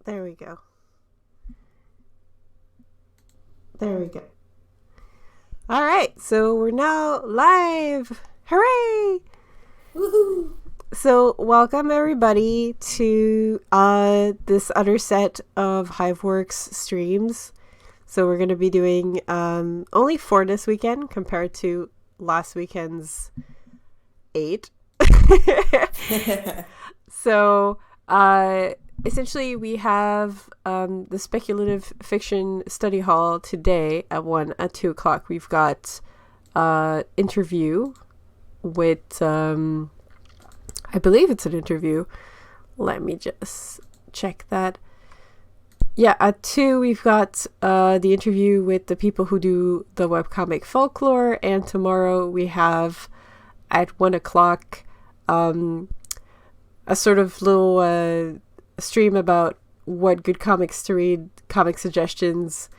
There we go. There we go. All right, so we're now live. Hooray! Woohoo! So welcome everybody to this other set of Hiveworks streams. So we're going to be doing only 4 this weekend compared to last weekend's 8. So essentially we have the speculative fiction study hall today at 1 at 2 o'clock. We've got interview with I believe it's an interview. Let me just check that. Yeah, at 2 we've got the interview with the people who do the webcomic folklore, and tomorrow we have at 1 o'clock a sort of little stream about what good comics to read, comic suggestions,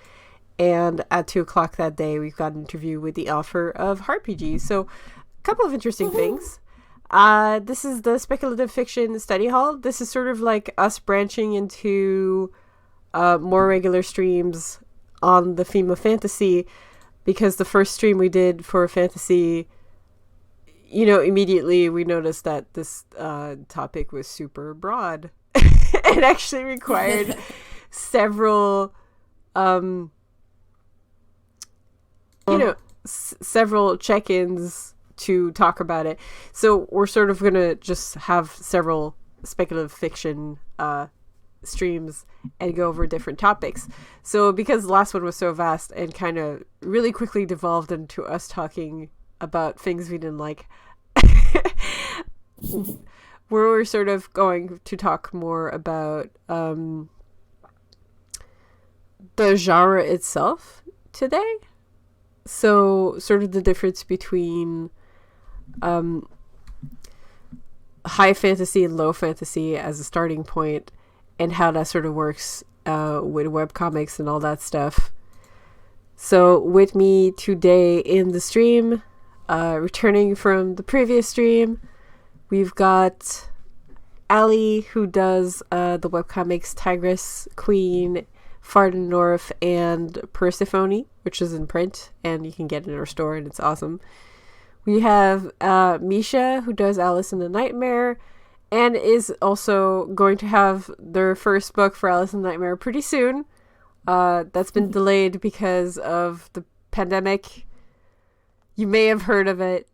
and at 2 o'clock that day we've got an interview with the author of RPG. So a couple of interesting things. This is the speculative fiction study hall. This is sort of like us branching into more regular streams on the theme of fantasy, because the first stream we did for fantasy, immediately we noticed that this topic was super broad. It actually required several several check-ins to talk about it. So we're sort of gonna just have several speculative fiction streams and go over different topics. So because the last one was so vast and kind of really quickly devolved into us talking about things we didn't like, we're sort of going to talk more about the genre itself today. So sort of the difference between high fantasy and low fantasy as a starting point, and how that sort of works with webcomics and all that stuff. So with me today in the stream, returning from the previous stream, we've got Ali, who does the webcomics Tigress, Queen, Far to the North, and Persephone, which is in print, and you can get it in our store, and it's awesome. We have Misha, who does Alice in the Nightmare, and is also going to have their first book for Alice in the Nightmare pretty soon. That's been delayed because of the pandemic. You may have heard of it.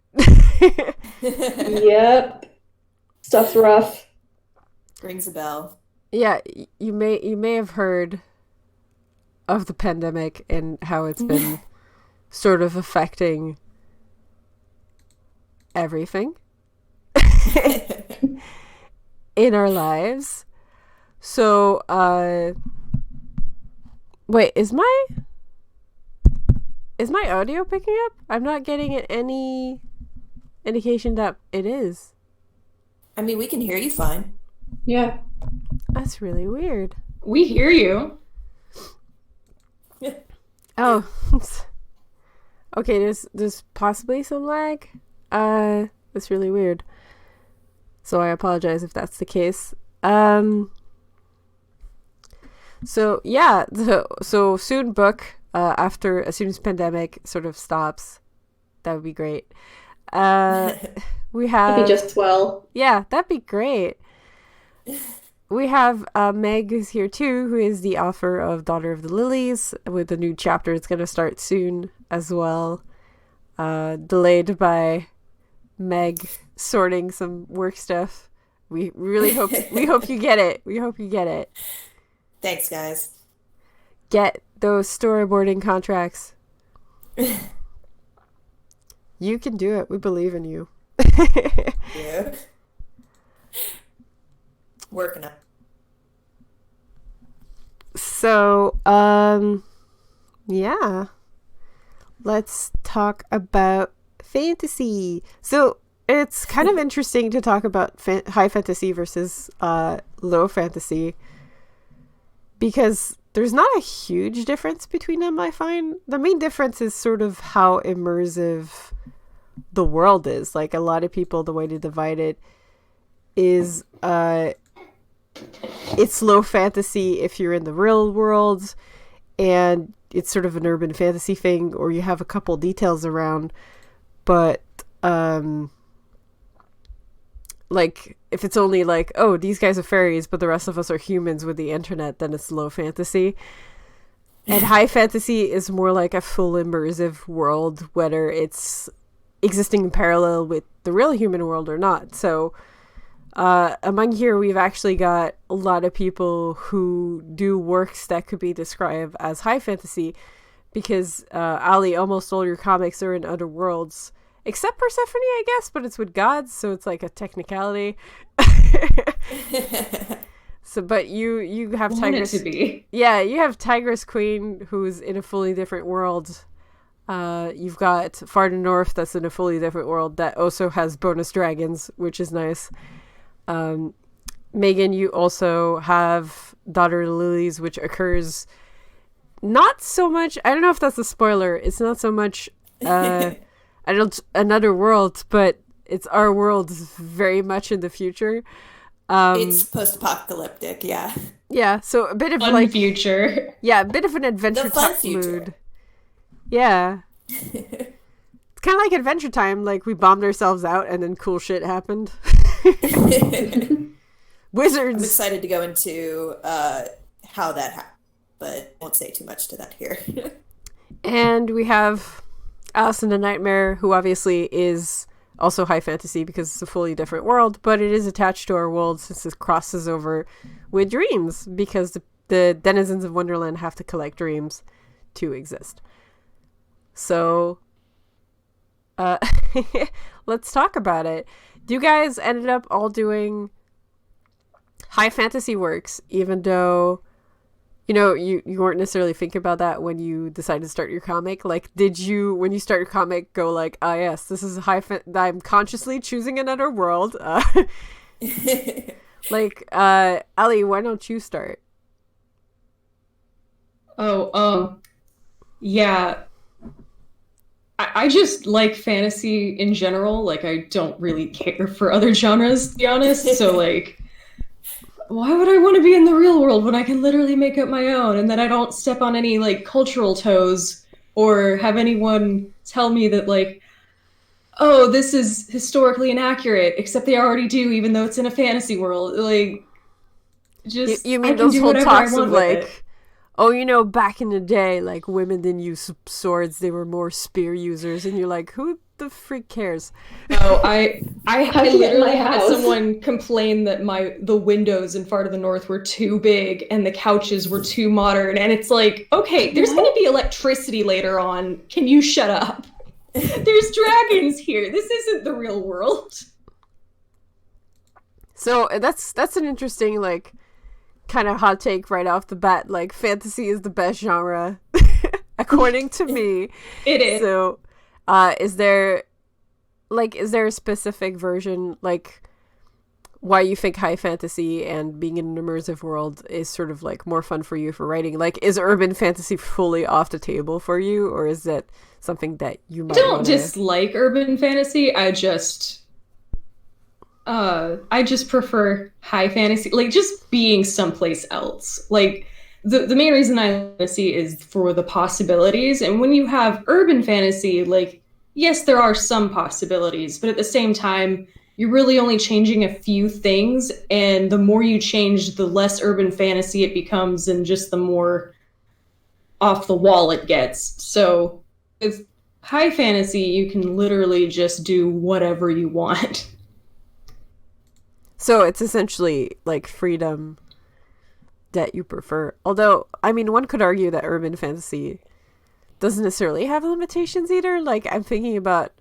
Yep. Stuff's rough. Rings a bell. Yeah, you may have heard of the pandemic and how it's been sort of affecting everything in our lives. So wait, is my audio picking up? I'm not getting any indication that it is. I mean, we can hear you fine. Yeah. That's really weird. We hear you. Oh. Okay, there's possibly some lag. That's really weird. So I apologize if that's the case. So yeah, so soon book after, as soon as pandemic sort of stops. That would be great. We have That'd be just well. Yeah, that'd be great. We have Meg, who's here too, who is the author of Daughter of the Lilies, with a new chapter. It's going to start soon as well. Delayed by Meg sorting some work stuff. We really hope you get it. We hope you get it. Thanks, guys. Get those storyboarding contracts. You can do it. We believe in you. Yeah. Working up. So, yeah. Let's talk about fantasy. So, it's kind of interesting to talk about high fantasy versus low fantasy, because there's not a huge difference between them, I find. The main difference is sort of how immersive the world is. Like, a lot of people, the way to divide it is it's low fantasy if you're in the real world, and it's sort of an urban fantasy thing, or you have a couple details around. But like if it's only like, oh, these guys are fairies, but the rest of us are humans with the internet, then it's low fantasy. And high fantasy is more like a full immersive world, whether it's existing in parallel with the real human world or not. So among here, we've actually got a lot of people who do works that could be described as high fantasy, because Ali, almost all your comics are in other worlds, except Persephone, I guess, but it's with gods, so it's like a technicality. So, but you have Tigress. To be. Yeah, you have Tigress Queen, who's in a fully different world. You've got Farther North, that's in a fully different world, that also has bonus dragons, which is nice. Megan, you also have Daughter of the Lilies, which occurs not so much, I don't know if that's a spoiler, it's not so much another world, but it's our world very much in the future. It's post-apocalyptic, yeah. Yeah, so a bit of Fun like future. Yeah, a bit of an Adventure The fun Time future. mood. Yeah. It's kind of like Adventure Time, like we bombed ourselves out and then cool shit happened. I'm Wizards. excited to go into how that happened, but won't say too much to that here. And we have Alice in the Nightmare, who obviously is also high fantasy because it's a fully different world, but it is attached to our world since it crosses over with dreams, because the denizens of Wonderland have to collect dreams to exist. So let's talk about it. You guys ended up all doing high fantasy works, even though you weren't necessarily thinking about that when you decided to start your comic. Like, did you, when you start your comic, go like, ah, yes, this is I'm consciously choosing another world? Like, Ali, why don't you start? Yeah. I just like fantasy in general. Like, I don't really care for other genres, to be honest. So, like, why would I want to be in the real world when I can literally make up my own, and then I don't step on any, like, cultural toes or have anyone tell me that, like, oh, this is historically inaccurate, except they already do, even though it's in a fantasy world. Like, just, you I mean can those do whole whatever I talks want of with like, it. oh, back in the day, like, women didn't use swords, they were more spear users, and you're like, who the freak cares? No, I How'd you get in literally my had house? someone complain that the windows in Far to the North were too big and the couches were too modern, and it's like, okay, there's gonna be electricity later on. Can you shut up? There's dragons here. This isn't the real world. So that's an interesting, like, kind of hot take right off the bat. Like, fantasy is the best genre, according to me. It is. So, is there a specific version, like, why you think high fantasy and being in an immersive world is sort of, like, more fun for you for writing? Like, is urban fantasy fully off the table for you, or is that something that you might I don't wanna... dislike urban fantasy. I just prefer high fantasy, like just being someplace else. Like the main reason I like fantasy is for the possibilities, and when you have urban fantasy, like, yes, there are some possibilities, but at the same time, you're really only changing a few things, and the more you change, the less urban fantasy it becomes, and just the more off the wall it gets. So with high fantasy, you can literally just do whatever you want. So it's essentially, like, freedom that you prefer. Although, I mean, one could argue that urban fantasy doesn't necessarily have limitations either. Like, I'm thinking about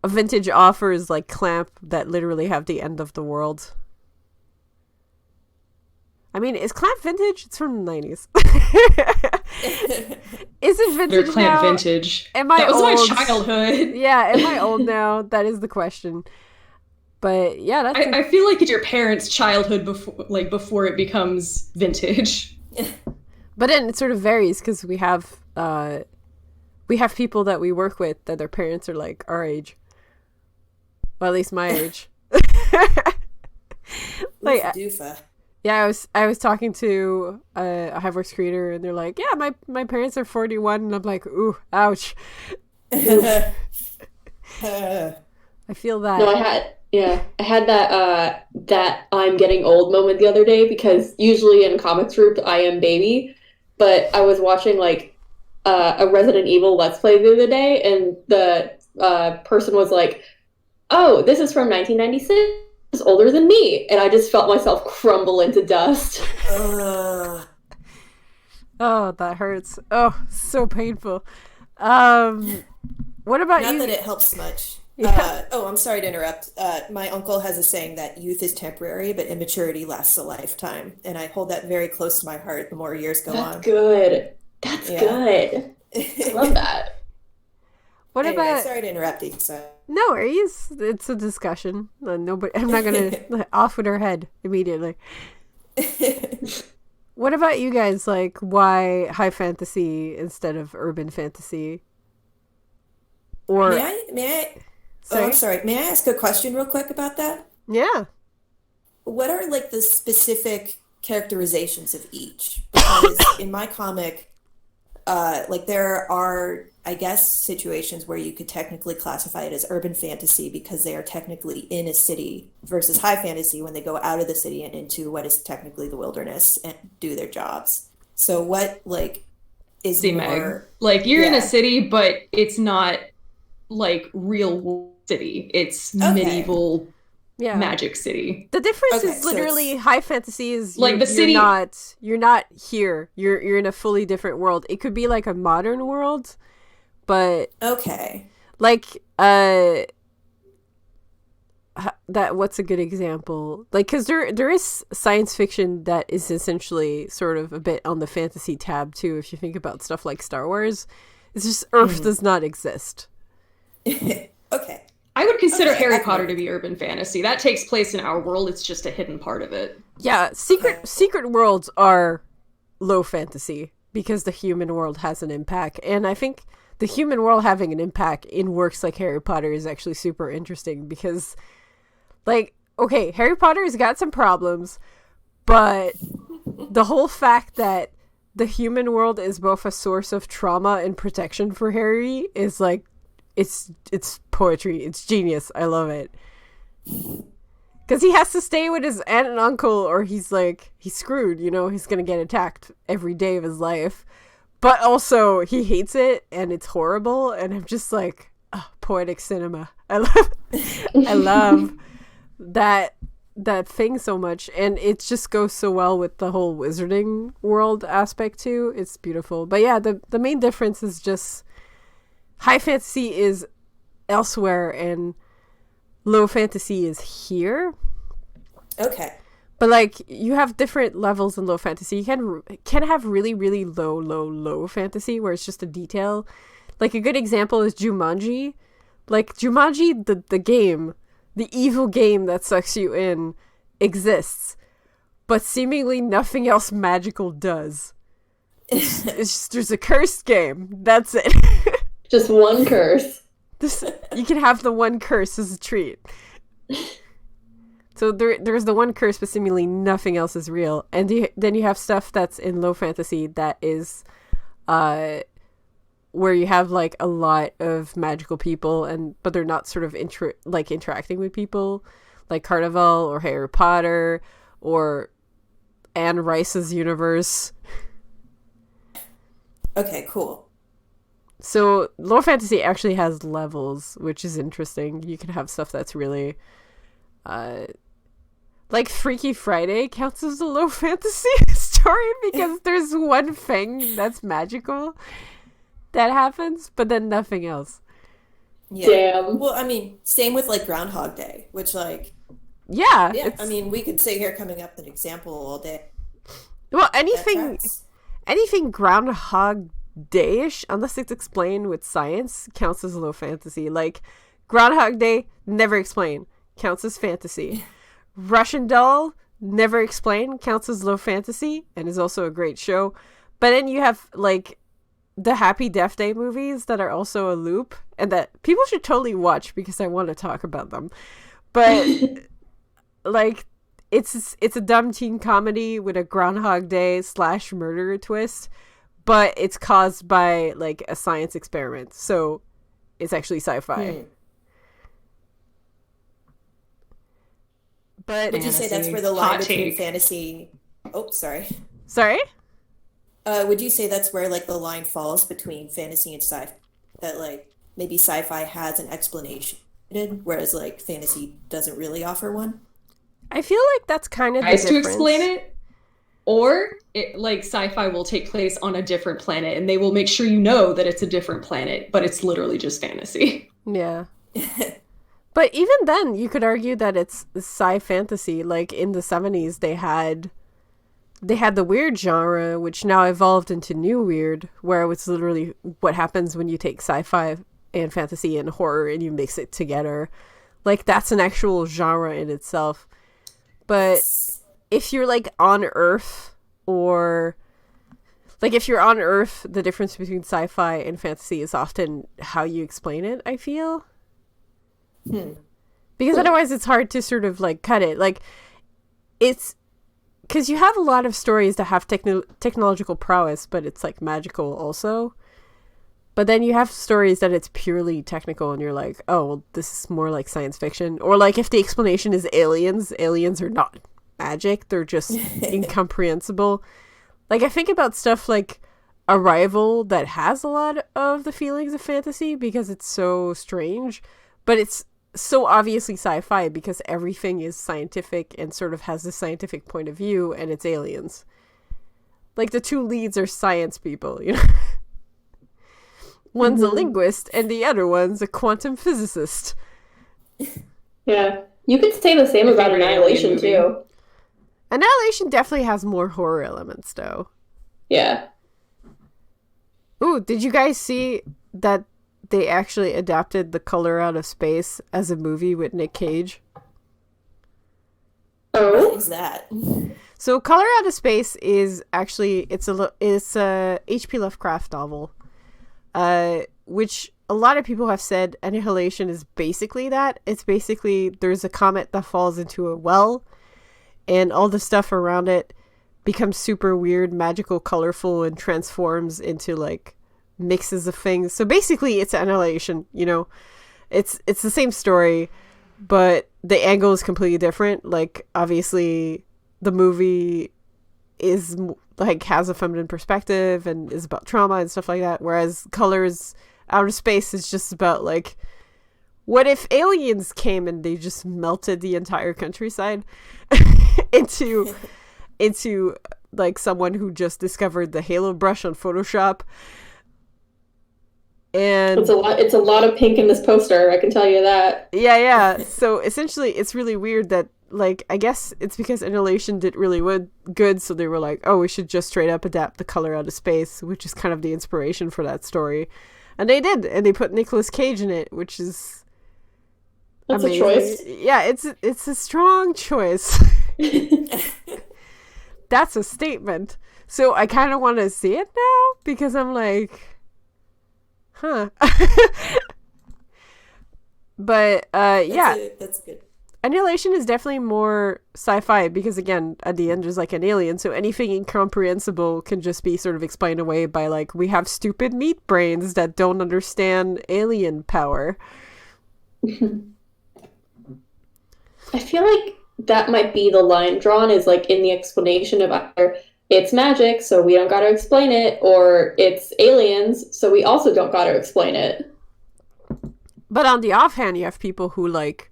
a vintage offers like Clamp that literally have the end of the world. I mean, is Clamp vintage? It's from the 90s. Is it vintage They're Clamp now? vintage. Am I That was old? my childhood. Yeah, am I old now? That is the question. But yeah, that's I feel like it's your parents' childhood before it becomes vintage. But then it sort of varies because we have people that we work with that their parents are like our age. Well, at least my age. Like, Doofa. Yeah, I was talking to a Hiveworks creator, and they're like, "Yeah, my parents are 41," and I'm like, "Ooh, ouch." Uh, I feel No, that. I had that that I'm getting old moment the other day because usually in comics group I am baby, but I was watching like a Resident Evil Let's Play the other day, and the person was like, "Oh, this is from 1996. It's older than me," and I just felt myself crumble into dust. uh, Oh, that hurts. Oh, so painful. Um, what about Not you? that it helps much. Yeah. I'm sorry to interrupt. My uncle has a saying that youth is temporary, but immaturity lasts a lifetime. And I hold that very close to my heart the more years go That's on. good. That's Yeah. good. I love that. What Anyway, about sorry to interrupt you. So. no worries? It's a discussion. Nobody. I'm not gonna off with her head immediately. What about you guys? Like, why high fantasy instead of urban fantasy? Or May I, oh, I'm sorry? sorry. May I ask a question real quick about that? Yeah. What are like the specific characterizations of each? Because in my comic, like there are, I guess, situations where you could technically classify it as urban fantasy because they are technically in a city versus high fantasy when they go out of the city and into what is technically the wilderness and do their jobs. So what like is See, Meg, more, like you're in a yeah. city, but it's not like real world city. It's Okay. medieval Yeah. magic city. The difference Okay, is so literally it's high fantasy is Like the city, you're not here. You're in a fully different world. It could be like a modern world, but okay. like that what's a good example? Like cuz there is science fiction that is essentially sort of a bit on the fantasy tab too if you think about stuff like Star Wars. It's just Earth Mhm. does not exist. Okay. I would consider Okay, I Harry can Potter work to with be urban fantasy. That takes place in our world. It's just a hidden part of it. Yeah, okay. secret worlds are low fantasy because the human world has an impact, and I think the human world having an impact in works like Harry Potter is actually super interesting because, like, okay, Harry Potter's got some problems, but the whole fact that the human world is both a source of trauma and protection for Harry is like, it's poetry. It's genius. I love it. Because he has to stay with his aunt and uncle or he's screwed, you know? He's going to get attacked every day of his life. But also, he hates it and it's horrible. And I'm just like, oh, poetic cinema. I love that thing so much. And it just goes so well with the whole wizarding world aspect too. It's beautiful. But yeah, the main difference is just high fantasy is elsewhere and low fantasy is here. Okay. But like you have different levels in low fantasy. You can have really really low fantasy where it's just a detail. Like a good example is Jumanji. Like Jumanji, the game, the evil game that sucks you in, exists, but seemingly nothing else magical does. It's just there's a cursed game. That's it. Just one curse. You can have the one curse as a treat. So there's the one curse, but seemingly nothing else is real. And then you have stuff that's in low fantasy that is, where you have like a lot of magical people, but they're not sort of interacting with people, like Carnival or Harry Potter or Anne Rice's universe. Okay, cool. So low fantasy actually has levels, which is interesting. You can have stuff that's really, like Freaky Friday counts as a low fantasy story because there's one thing that's magical that happens, but then nothing else. Yeah. Damn. Well, I mean, same with like Groundhog Day, which like, Yeah. yeah, I mean, we could sit here coming up with an example all day. Well, That anything Groundhog Day-ish, unless it's explained with science, counts as low fantasy. Like Groundhog Day, never explained, counts as fantasy. Russian Doll, never explained, counts as low fantasy and is also a great show. But then you have like the Happy Death Day movies that are also a loop and that people should totally watch because I want to talk about them. But like it's a dumb teen comedy with a Groundhog Day / murder twist, but it's caused by like a science experiment, so it's actually sci-fi. But would you say that's where the line between fantasy? Oh, sorry. Sorry? Would you say that's where like the line falls between fantasy and sci-fi? That like maybe sci-fi has an explanation, whereas like fantasy doesn't really offer one? I feel like that's kind of the difference. To explain it, or it, like sci-fi will take place on a different planet, and they will make sure you know that it's a different planet, but it's literally just fantasy. Yeah. But even then, you could argue that it's sci-fantasy. Like, in the 70s, they had the weird genre, which now evolved into new weird, where it was literally what happens when you take sci-fi and fantasy and horror and you mix it together. Like, that's an actual genre in itself. But if you're, like, on Earth, or... Like, if you're on Earth, the difference between sci-fi and fantasy is often how you explain it, I feel. Because otherwise it's hard to sort of like cut it. Like, it's because you have a lot of stories that have technological prowess, but it's like magical also. But then you have stories that it's purely technical, and you're like, oh, well, this is more like science fiction. Or like if the explanation is aliens are not magic, they're just incomprehensible. Like, I think about stuff like Arrival that has a lot of the feelings of fantasy because it's so strange, but it's so obviously sci-fi because everything is scientific and sort of has this scientific point of view, and it's aliens. Like, the two leads are science people, you know? One's a linguist and the other one's a quantum physicist. Yeah. You could say the same about Annihilation too. Annihilation definitely has more horror elements though. Yeah. Ooh, did you guys see that they actually adapted The Color Out of Space as a movie with Nick Cage? Oh, what is that? So Color Out of Space is actually it's a H.P. Lovecraft novel, which a lot of people have said Annihilation is basically that. It's basically there's a comet that falls into a well, and all the stuff around it becomes super weird, magical, colorful, and transforms into like mixes of things. So basically it's Annihilation, you know. It's the same story, but the angle is completely different. Like, obviously the movie is like has a feminine perspective and is about trauma and stuff like that, whereas Colors Out of Space is just about like, what if aliens came and they just melted the entire countryside into like someone who just discovered the halo brush on Photoshop. And it's a lot of pink in this poster, I can tell you that. Yeah. So essentially it's really weird that, like, I guess it's because Annihilation did really good, so they were like, oh, we should just straight up adapt The Color Out of Space, which is kind of the inspiration for that story. And they did, and they put Nicolas Cage in it, which is that's amazing. A choice. Yeah, it's a strong choice. That's a statement. So I kind of want to see it now because I'm like, huh. But yeah, that's good. Annihilation is definitely more sci-fi because, again, at the end there's like an alien, so anything incomprehensible can just be sort of explained away by like, we have stupid meat brains that don't understand alien power. I feel like that might be the line drawn, is like in the explanation of either it's magic, so we don't gotta explain it, or it's aliens, so we also don't gotta explain it. But on the offhand, you have people who like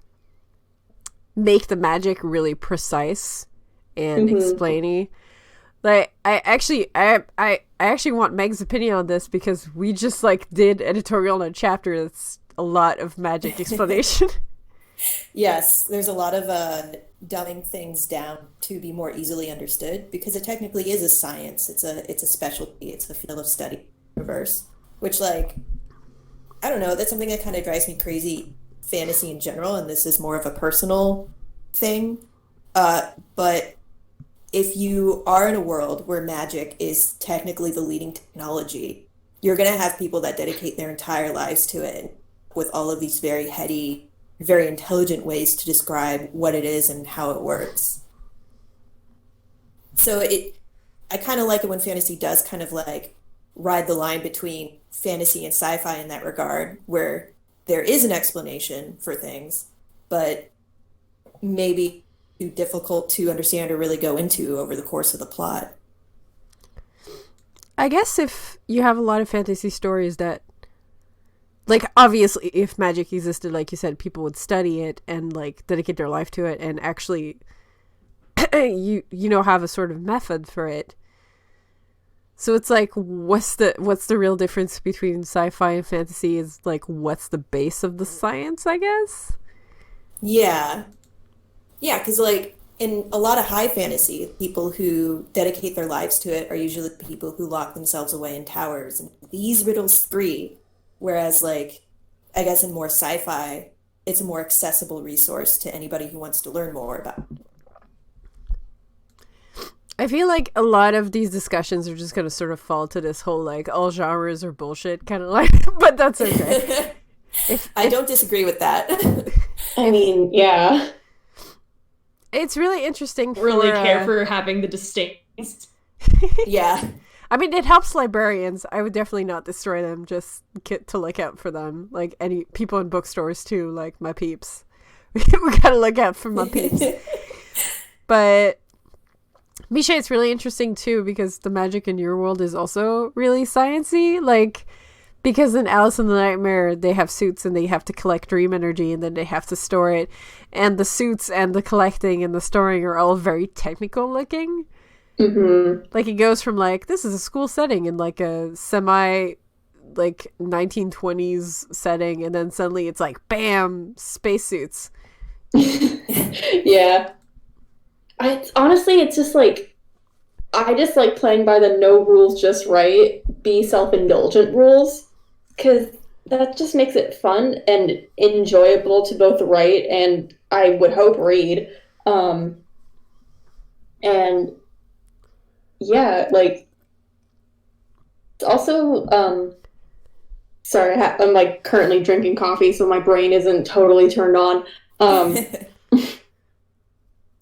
make the magic really precise and explainy. Like, I actually want Meg's opinion on this because we just like did editorial on a chapter that's a lot of magic explanation. Yes, there's a lot of dumbing things down to be more easily understood because it technically is a science. It's a specialty. It's a field of study, universe, which, like, I don't know. That's something that kind of drives me crazy. Fantasy in general, and this is more of a personal thing. But if you are in a world where magic is technically the leading technology, you're going to have people that dedicate their entire lives to it with all of these very heady, very intelligent ways to describe what it is and how it works. So I kind of like it when fantasy does kind of like ride the line between fantasy and sci-fi in that regard, where there is an explanation for things, but maybe too difficult to understand or really go into over the course of the plot. I guess if you have a lot of fantasy stories that, like, obviously, if magic existed, like you said, people would study it and, like, dedicate their life to it and actually, have a sort of method for it. So it's like, what's the real difference between sci-fi and fantasy is, like, what's the base of the science, I guess? Yeah. Yeah, because like in a lot of high fantasy, people who dedicate their lives to it are usually people who lock themselves away in towers and these riddles free. Whereas like I guess in more sci-fi, it's a more accessible resource to anybody who wants to learn more about. I feel like a lot of these discussions are just going to sort of fall to this whole, like, all genres are bullshit kind of like, but that's okay. I don't disagree with that. I mean, yeah. It's really interesting Really care for having the distincts. Yeah. I mean, it helps librarians. I would definitely not destroy them, just to look out for them. Like, any people in bookstores, too, like my peeps. We gotta look out for my peeps. But Misha, it's really interesting too because the magic in your world is also really sciencey. Like, because in Alice in the Nightmare, they have suits and they have to collect dream energy and then they have to store it. And the suits and the collecting and the storing are all very technical looking. Mm-hmm. Like, it goes from, like, this is a school setting in, like, a semi, like, 1920s setting. And then suddenly it's like, bam, spacesuits. Yeah. Honestly, it's just like, I just like playing by the no rules, just right, be self-indulgent rules, because that just makes it fun and enjoyable to both write and I would hope read. And yeah, like, it's also, sorry, I'm like currently drinking coffee, so my brain isn't totally turned on.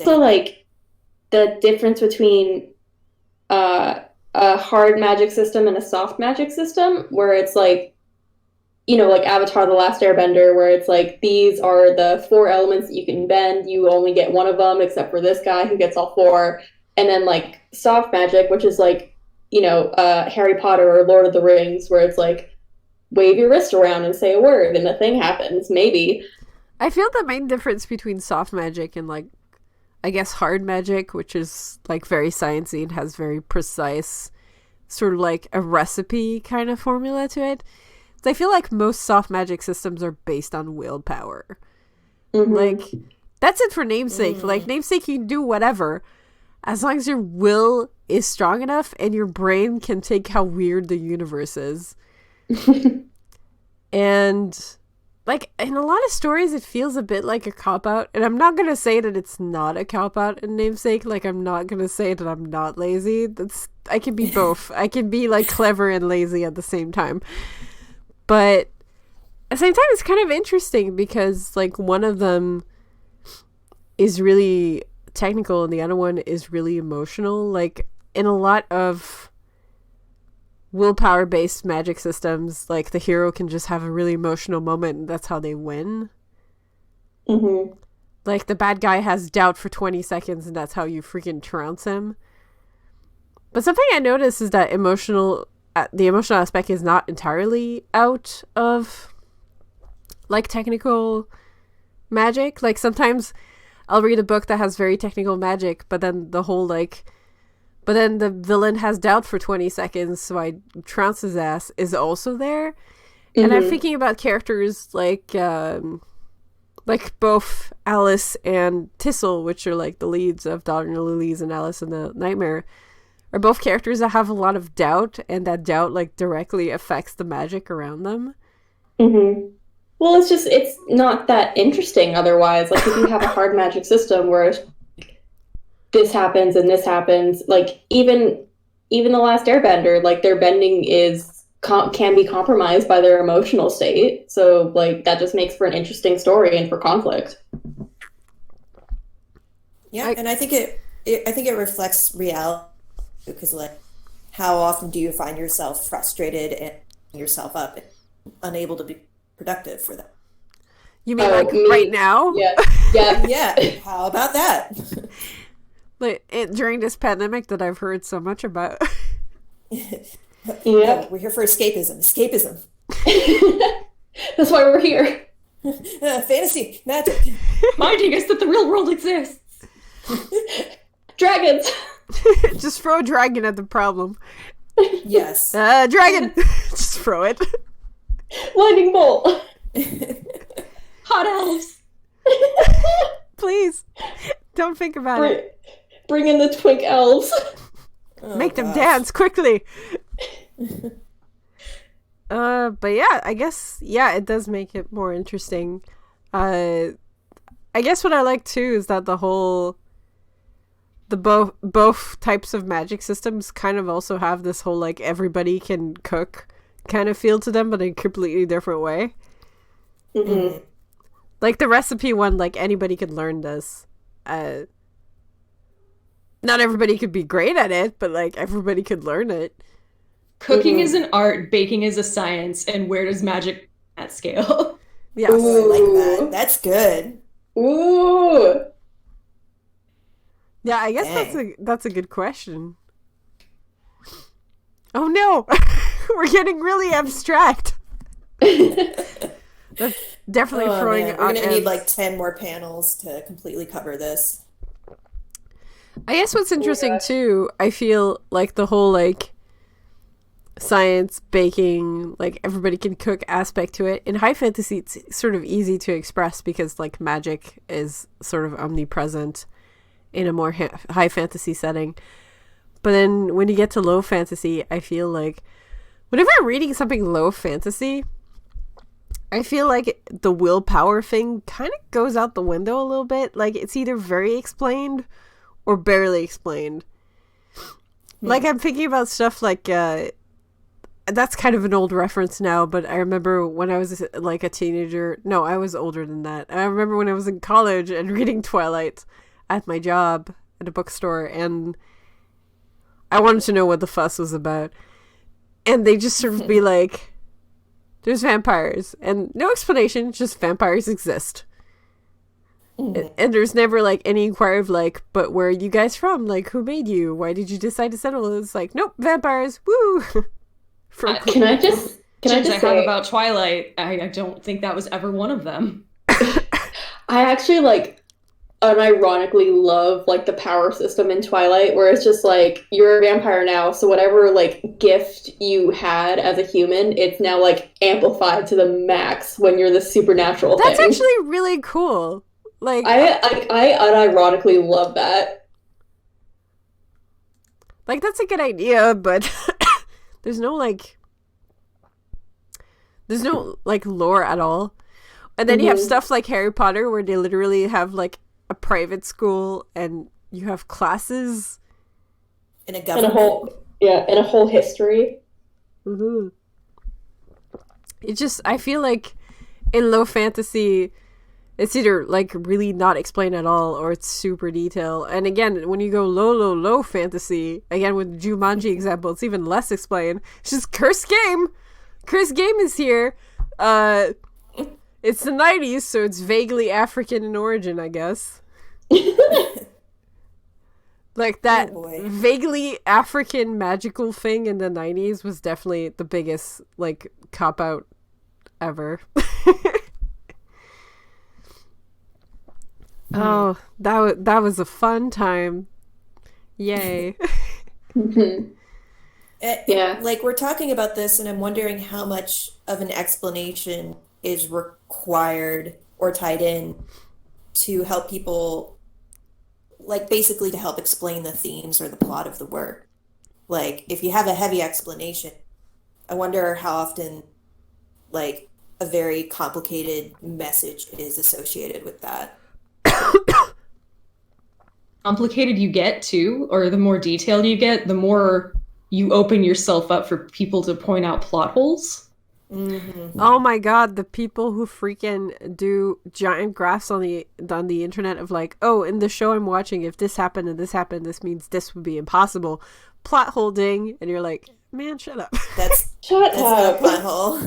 So like, the difference between a hard magic system and a soft magic system, where it's like, like Avatar: The Last Airbender, where it's like, these are the 4 elements that you can bend, you only get one of them, except for this guy who gets all 4. And then like soft magic, which is like, Harry Potter or Lord of the Rings, where it's like, wave your wrist around and say a word and a thing happens, maybe. I feel the main difference between soft magic and, like, I guess hard magic, which is, like, very sciencey and has very precise, sort of like a recipe kind of formula to it. So I feel like most soft magic systems are based on willpower. Mm-hmm. Like, that's it for Namesake. Mm. Like, Namesake, you can do whatever, as long as your will is strong enough and your brain can take how weird the universe is. And, like, in a lot of stories, it feels a bit like a cop-out. And I'm not going to say that it's not a cop-out in Namesake. Like, I'm not going to say that I'm not lazy. I can be both. I can be, like, clever and lazy at the same time. But at the same time, it's kind of interesting because, like, one of them is really technical and the other one is really emotional. Like, in a lot of willpower-based magic systems, like, the hero can just have a really emotional moment and that's how they win. Mm-hmm. Like, the bad guy has doubt for 20 seconds and that's how you freaking trounce him. But something I noticed is that the emotional aspect is not entirely out of, like, technical magic. Like, sometimes I'll read a book that has very technical magic, but then the villain has doubt for 20 seconds, so I trounce his ass, is also there. Mm-hmm. And I'm thinking about characters like both Alice and Tissel, which are, like, the leads of Daughter and Lilies and Alice in the Nightmare, are both characters that have a lot of doubt, and that doubt, like, directly affects the magic around them. Mm-hmm. Well, it's not that interesting otherwise. Like, if you have a hard magic system where this happens and this happens, like, even The Last Airbender, like, their bending can be compromised by their emotional state. So, like, that just makes for an interesting story and for conflict. Yeah, and I think I think it reflects reality because, like, how often do you find yourself frustrated and yourself up, and unable to be productive for that? You mean like right now? Yeah. Yeah. Yeah, how about that? Like during this pandemic that I've heard so much about. Yeah. We're here for escapism. Escapism. That's why we're here. Fantasy, magic. Reminding us that the real world exists. Dragons. Just throw a dragon at the problem. Yes. Dragon! Just throw it. Lightning bolt. Hot elves. Please. Don't think about it. Bring in the twink elves. Oh, Make them gosh. dance quickly. But yeah, I guess, yeah, it does make it more interesting. I guess what I like too is that both types of magic systems kind of also have this whole like everybody can cook kind of feel to them, but in a completely different way. Mm-hmm. Like the recipe one, like anybody could learn this. Not everybody could be great at it, but like everybody could learn it. Cooking is an art, baking is a science, and where does magic at scale? Yes. Oh, I like that. That's good. Ooh. Yeah, I guess Dang. that's a good question. Oh no, we're getting really abstract. That's definitely Oh, throwing man. it We're on gonna need ends. like 10 more panels to completely cover this. I guess what's interesting gosh. too, I feel like the whole like science, baking, like everybody can cook aspect to it. In high fantasy, it's sort of easy to express because like magic is sort of omnipresent in a more high fantasy setting. But then when you get to low fantasy, I feel like whenever I'm reading something low fantasy, I feel like the willpower thing kind of goes out the window a little bit. Like it's either very explained or barely explained. Like I'm thinking about stuff like that's kind of an old reference now, but I remember when I was like a teenager. No, I was older than that. I remember when I was in college and reading Twilight at my job at a bookstore, and I wanted to know what the fuss was about. And they just sort of be like, there's vampires, and no explanation, just vampires exist. And there's never like any inquiry of like, but where are you guys from? Like, who made you? Why did you decide to settle? It's like, nope, vampires, woo! From Can I just I have say, about Twilight, I don't think that was ever one of them. I actually like unironically love like the power system in Twilight, where it's just like you're a vampire now, so whatever like gift you had as a human, it's now like amplified to the max when you're the supernatural That's thing. actually really cool. Like I unironically love that. Like that's a good idea, but there's no lore at all. And then you have stuff like Harry Potter where they literally have like a private school and you have classes In a And government. a whole history. Mm-hmm. It just, I feel like in low fantasy, it's either like really not explained at all or it's super detailed. And again, when you go low fantasy, again with the Jumanji example, it's even less explained. It's just cursed game. Cursed game is here. It's the 90s, so it's vaguely African in origin, I guess. Like that Oh, boy. vaguely African magical thing in the 90s was definitely the biggest like cop out ever. Oh, that was a fun time. Yay. Yeah. Like we're talking about this, and I'm wondering how much of an explanation is required or tied in to help people, like basically to help explain the themes or the plot of the work. Like if you have a heavy explanation, I wonder how often like a very complicated message is associated with that. Complicated you get too, or the more detailed you get, the more you open yourself up for people to point out plot holes. Oh my god, the people who freaking do giant graphs on the internet of like, oh, in the show I'm watching, if this happened and this happened, this means this would be impossible. Plot holding, and you're like, man, shut up. Shut That's not a up. plot hole.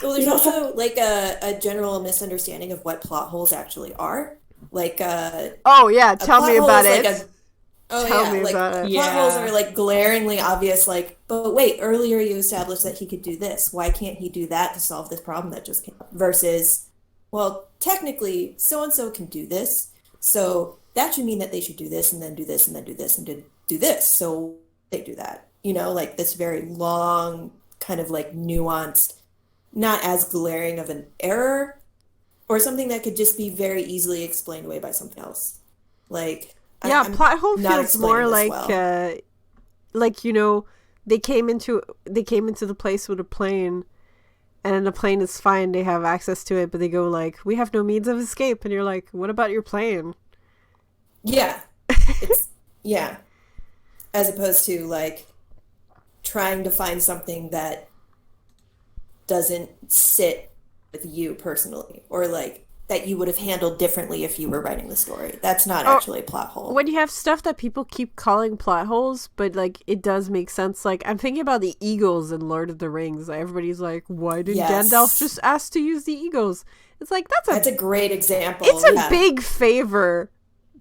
Well, there's also like a general misunderstanding of what plot holes actually are. Like Oh yeah, a tell plot me hole about is like it. Tell me about it. Plot holes Yeah. are like glaringly obvious, like, but wait, earlier you established that he could do this. Why can't he do that to solve this problem that just came up? Versus, well, technically, so and so can do this. So that should mean that they should do this and then do this and then do this and do this. So they do that. You know, like this very long, kind of like nuanced, not as glaring of an error, or something that could just be very easily explained away by something else. Like, Yeah, I'm plot hole not feels more explaining this like well. like, you know, they came into the place with a plane, and then the plane is fine, they have access to it, but they go like, we have no means of escape, and you're like, what about your plane? Yeah. It's yeah. As opposed to like trying to find something that doesn't sit with you personally, or like that you would have handled differently if you were writing the story. That's not actually a plot hole. When you have stuff that people keep calling plot holes, but like it does make sense. Like I'm thinking about the eagles in Lord of the Rings. Everybody's like, why did Yes. Gandalf just ask to use the eagles? It's like That's a great example. it's a Yeah. big favor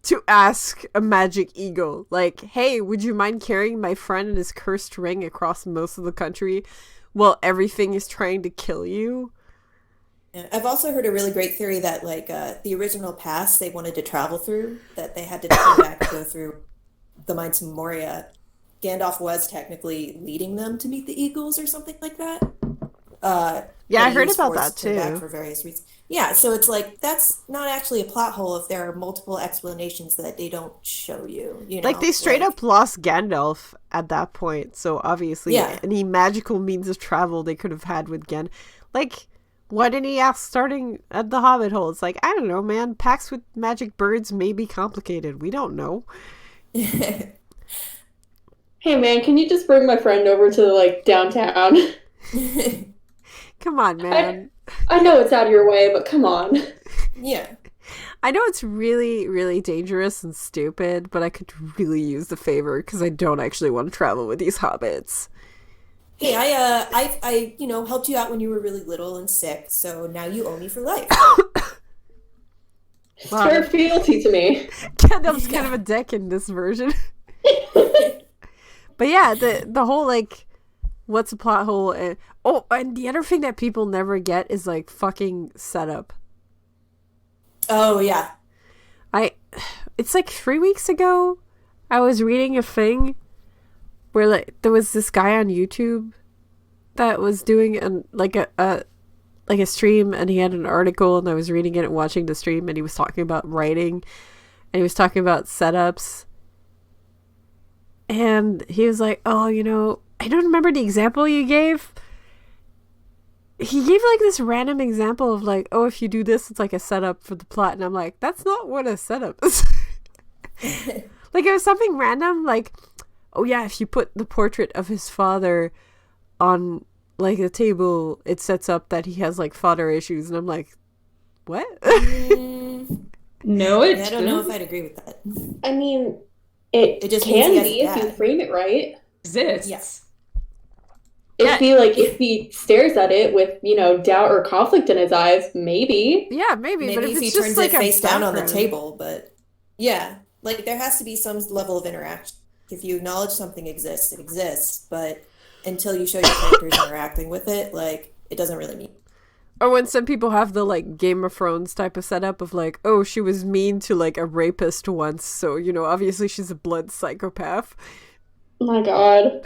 to ask a magic eagle. Like, hey, would you mind carrying my friend and his cursed ring across most of the country while everything is trying to kill you? Yeah. I've also heard a really great theory that like the original pass they wanted to travel through, that they had to come back and go through the Mines of Moria. Gandalf was technically leading them to meet the Eagles or something like that. Yeah, but I he heard was about forced that to turn back too. for various reasons. Yeah, so it's like that's not actually a plot hole if there are multiple explanations that they don't show you, you Like know? they straight Like, up lost Gandalf at that point, so obviously yeah. any magical means of travel they could have had with like, why didn't he ask starting at the Hobbit hole? It's like, I don't know, man. Packs with magic birds may be complicated. We don't know. Hey man, can you just bring my friend over to like downtown? Come on, man. I know it's out of your way, but come on. Yeah. I know it's really, really dangerous and stupid, but I could really use the favor because I don't actually want to travel with these hobbits. Hey, I helped you out when you were really little and sick, so now you owe me for life. Wow. Swear fealty to me. Gandalf's kind of a dick in this version. But yeah, the whole like, what's a plot hole? And the other thing that people never get is like fucking setup. Oh yeah. It's like 3 weeks ago, I was reading a thing where like there was this guy on YouTube that was doing a stream, and he had an article, and I was reading it and watching the stream, and he was talking about writing, and he was talking about setups, and he was like, oh, I don't remember the example you gave. He gave like this random example of like, oh, if you do this, it's like a setup for the plot, and I'm like, that's not what a setup is. Like it was something random, like, oh yeah, if you put the portrait of his father on like a table, it sets up that he has like father issues, and I'm like, what? No, it Yeah, I don't know if I'd agree with that. I mean, it just means can he has be if you dad. frame it right. exists. Yes. It'd be like if he stares at it with, doubt or conflict in his eyes, maybe. Yeah, maybe, but Maybe if if he it's just turns like it a face down on the background. table, but yeah, like there has to be some level of interaction. If you acknowledge something exists, it exists, but until you show your characters interacting with it, like it doesn't really mean. Or when some people have the like Game of Thrones type of setup of like, oh, she was mean to like a rapist once, so obviously she's a blood psychopath. Oh my god.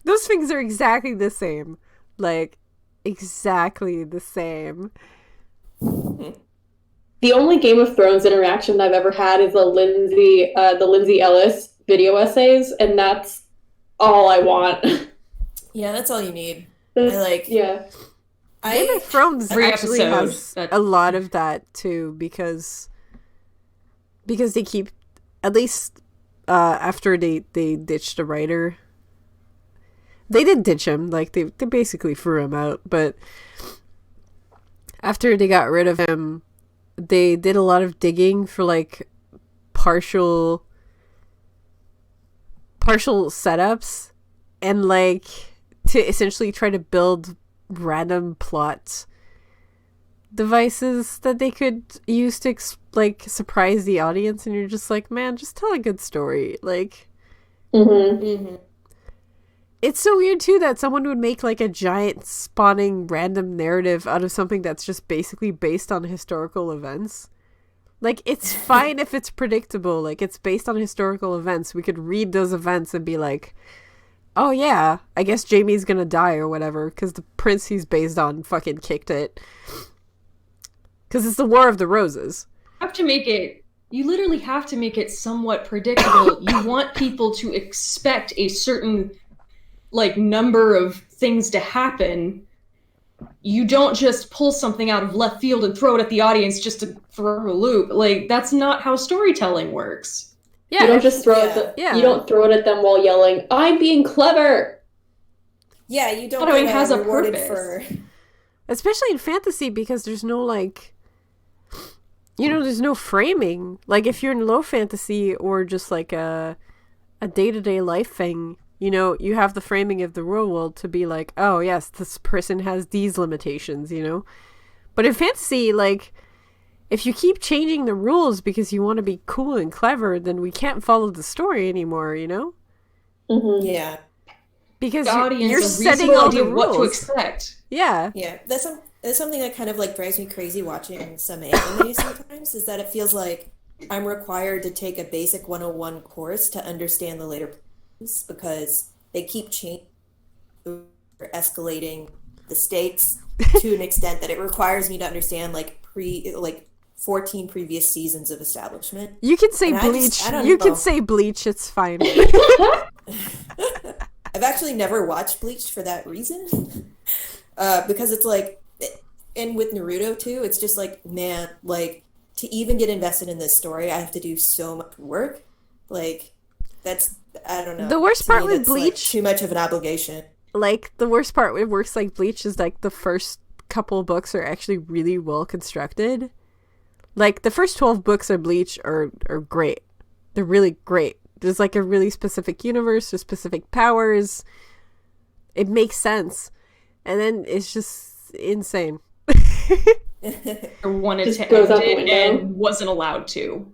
Those things are exactly the same. Like, exactly the same. The only Game of Thrones interaction I've ever had is the Lindsay Ellis video essays, and that's all I want. Yeah, that's all you need. Yeah. Game of Thrones Every actually episode has that- a lot of that too, because they keep, at least after they ditched the writer, They did ditch him. Like, they basically threw him out. But after they got rid of him, they did a lot of digging for, like, partial setups. And, like, to essentially try to build random plot devices that they could use to, like, surprise the audience. And you're just like, man, just tell a good story. Like... It's so weird, too, that someone would make, like, a giant spawning random narrative out of something that's just basically based on historical events. Like, it's fine if it's predictable. Like, it's based on historical events. We could read those events and be like, oh, yeah, I guess Jamie's gonna die or whatever, because the prince he's based on fucking kicked it. Because it's the War of the Roses. You literally have to make it somewhat predictable. You want people to expect a certain... like number of things to happen. You don't just pull something out of left field and throw it at the audience just to throw a loop. Like, that's not how storytelling works. Yeah, you don't just throw it. You don't throw it at them while yelling, "I'm being clever." Yeah, you don't Shadowing get has a rewarded purpose. for. Especially in fantasy, because there's no, like, there's no framing. Like, if you're in low fantasy or just like a day-to-day life thing, you have the framing of the real world to be like, oh, yes, this person has these limitations, But in fantasy, like, if you keep changing the rules because you want to be cool and clever, then we can't follow the story anymore, Yeah. Because The audience you're a setting reasonable all idea the of what to rules. expect. Yeah. Yeah. That's something that kind of, like, drives me crazy watching some anime sometimes, is that it feels like I'm required to take a basic 101 course to understand the later because they keep changing, escalating the stakes to an extent that it requires me to understand like 14 previous seasons of establishment. You can say And Bleach. I don't You know. can say Bleach. It's fine. I've actually never watched Bleach for that reason, because it's like, and with Naruto too, it's just like, man, like, to even get invested in this story, I have to do so much work. Like, that's, I don't know. The worst To part me, with that's, like, Bleach, too much of an obligation. like, the worst part with works like Bleach is, like, the first couple books are actually really well constructed. Like, the first 12 books of Bleach are great. They're really great. There's, like, a really specific universe, there's specific powers. It makes sense. And then it's just insane. Or wanted Just to goes end out the it window. and wasn't allowed to.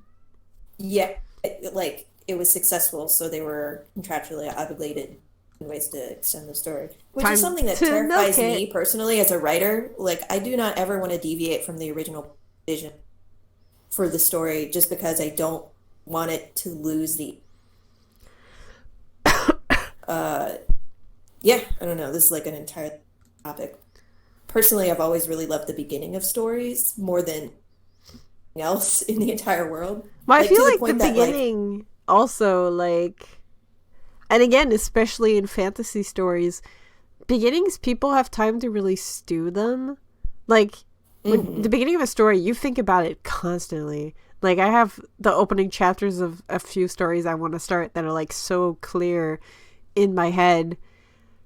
Yeah, it was successful, so they were contractually obligated in ways to extend the story, which Time is something that to terrifies milk it. me personally as a writer. Like, I do not ever want to deviate from the original vision for the story just because I don't want it to lose the yeah, I don't know, this is like an entire topic. Personally, I've always really loved the beginning of stories more than anything else in the entire world. Well, I Like, feel to the like the point that, like, beginning also, like, and again, especially in fantasy stories, beginnings, people have time to really stew them. Like, when the beginning of a story, you think about it constantly. Like, I have the opening chapters of a few stories I want to start that are, like, so clear in my head.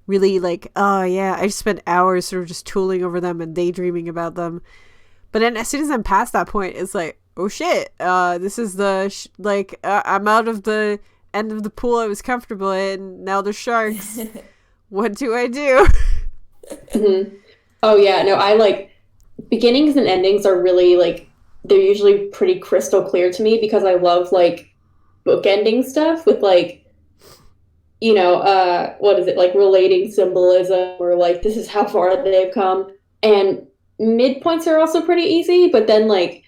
Really, like, oh, yeah, I just spent hours sort of just tooling over them and daydreaming about them. But then as soon as I'm past that point, it's like, oh, shit, this is the, I'm out of the end of the pool I was comfortable in. Now there's sharks. What do I do? Oh yeah, no, I like beginnings and endings are really like they're usually pretty crystal clear to me because I love like bookending stuff with like what is it, like relating symbolism or like this is how far they've come. And midpoints are also pretty easy, but then like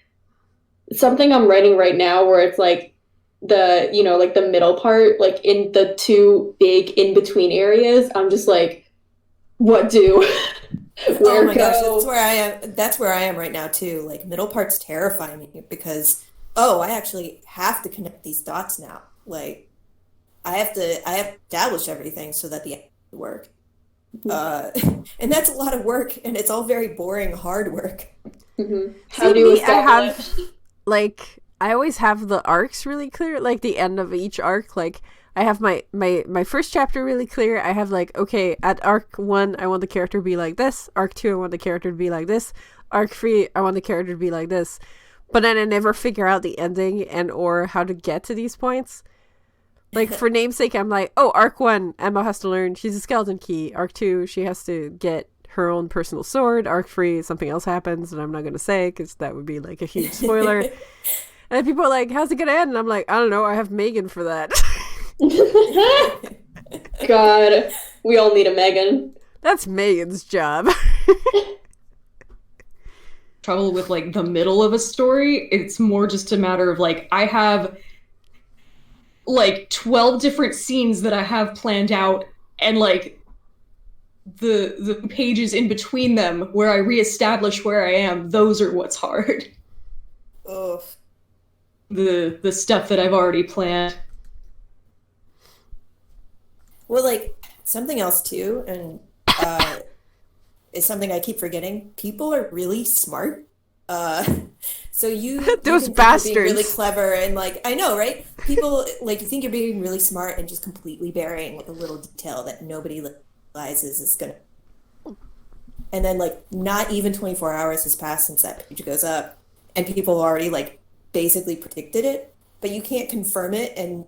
something I'm writing right now where it's like the like the middle part, like in the two big in between areas, I'm just like, what do? Where oh my gosh, go? that's where I am right now too. Like, middle parts terrify me because I actually have to connect these dots now. Like, I have to establish everything so that the end will work. And that's a lot of work, and it's all very boring, hard work. How do you establish? I always have the arcs really clear, like the end of each arc. Like I have my first chapter really clear. I have like, okay, at arc 1, I want the character to be like this. Arc 2, I want the character to be like this. Arc 3, I want the character to be like this. But then I never figure out the ending and or how to get to these points. Like for namesake, I'm like, oh, arc 1, Emma has to learn she's a skeleton key. Arc 2, she has to get her own personal sword. Arc 3, something else happens, and I'm not going to say because that would be like a huge spoiler. And then people are like, how's it going to end? And I'm like, I don't know. I have Megan for that. God, we all need a Megan. That's Megan's job. Trouble with like the middle of a story. It's more just a matter of like, I have like 12 different scenes that I have planned out, and like the pages in between them where I reestablish where I am, those are what's hard. Ugh. The stuff that I've already planned. Well, like something else too, and is something I keep forgetting. People are really smart. So those can think you're bastards being really clever, and like I know, right? People like you think you're being really smart and just completely burying like a little detail that nobody realizes is gonna. And then like not even 24 hours has passed since that page goes up, and people already like basically predicted it, but you can't confirm it and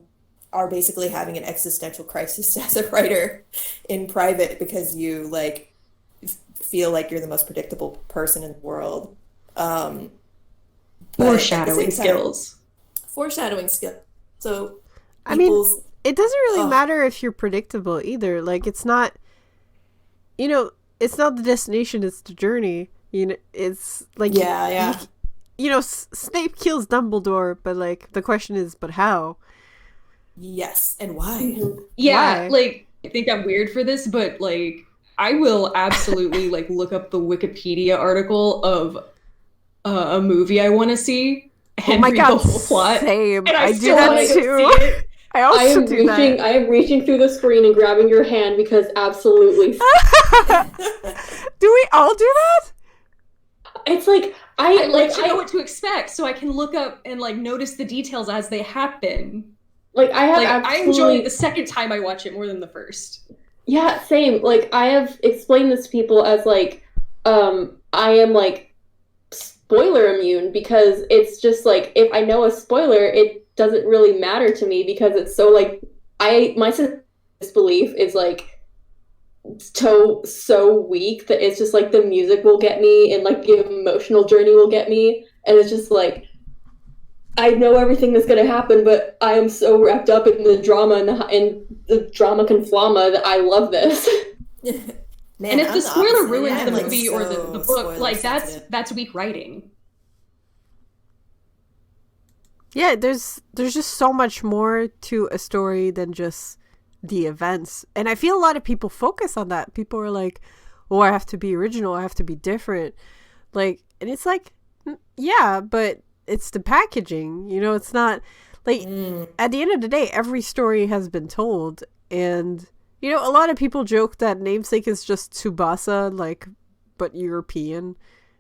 are basically having an existential crisis as a writer in private because you like feel like you're the most predictable person in the world. Foreshadowing skills. Foreshadowing skill. So, I mean, it doesn't really matter if you're predictable either. Like, it's not, it's not the destination, it's the journey. It's like, yeah. Snape kills Dumbledore, but like, the question is, but how? Yes, and why? Yeah, why? like, I think I'm weird for this, but like, I will absolutely like look up the Wikipedia article of a movie I want to see and read the whole plot. Same. And I still do that wanna go too. see it. I also do that. I am reaching through the screen and grabbing your hand because absolutely. Do we all do that? It's like I like to know what to expect so I can look up and like notice the details as they happen. Like I enjoy it the second time I watch it more than the first. Yeah, same. Like I have explained this to people as like I am like spoiler immune because it's just like if I know a spoiler, it doesn't really matter to me because it's so like my disbelief is like so weak that it's just like the music will get me and like the emotional journey will get me, and it's just like I know everything that's going to happen, but I am so wrapped up in the drama and the drama conflama that I love this. Man, and if the spoiler ruins the like movie or the book, like that's weak writing. Yeah, there's just so much more to a story than just the events. And I feel a lot of people focus on that. People are like, oh, I have to be original, I have to be different. Like, and it's like, yeah, but it's the packaging, it's not like at the end of the day, every story has been told. And, a lot of people joke that Namesake is just Tsubasa, like, but European.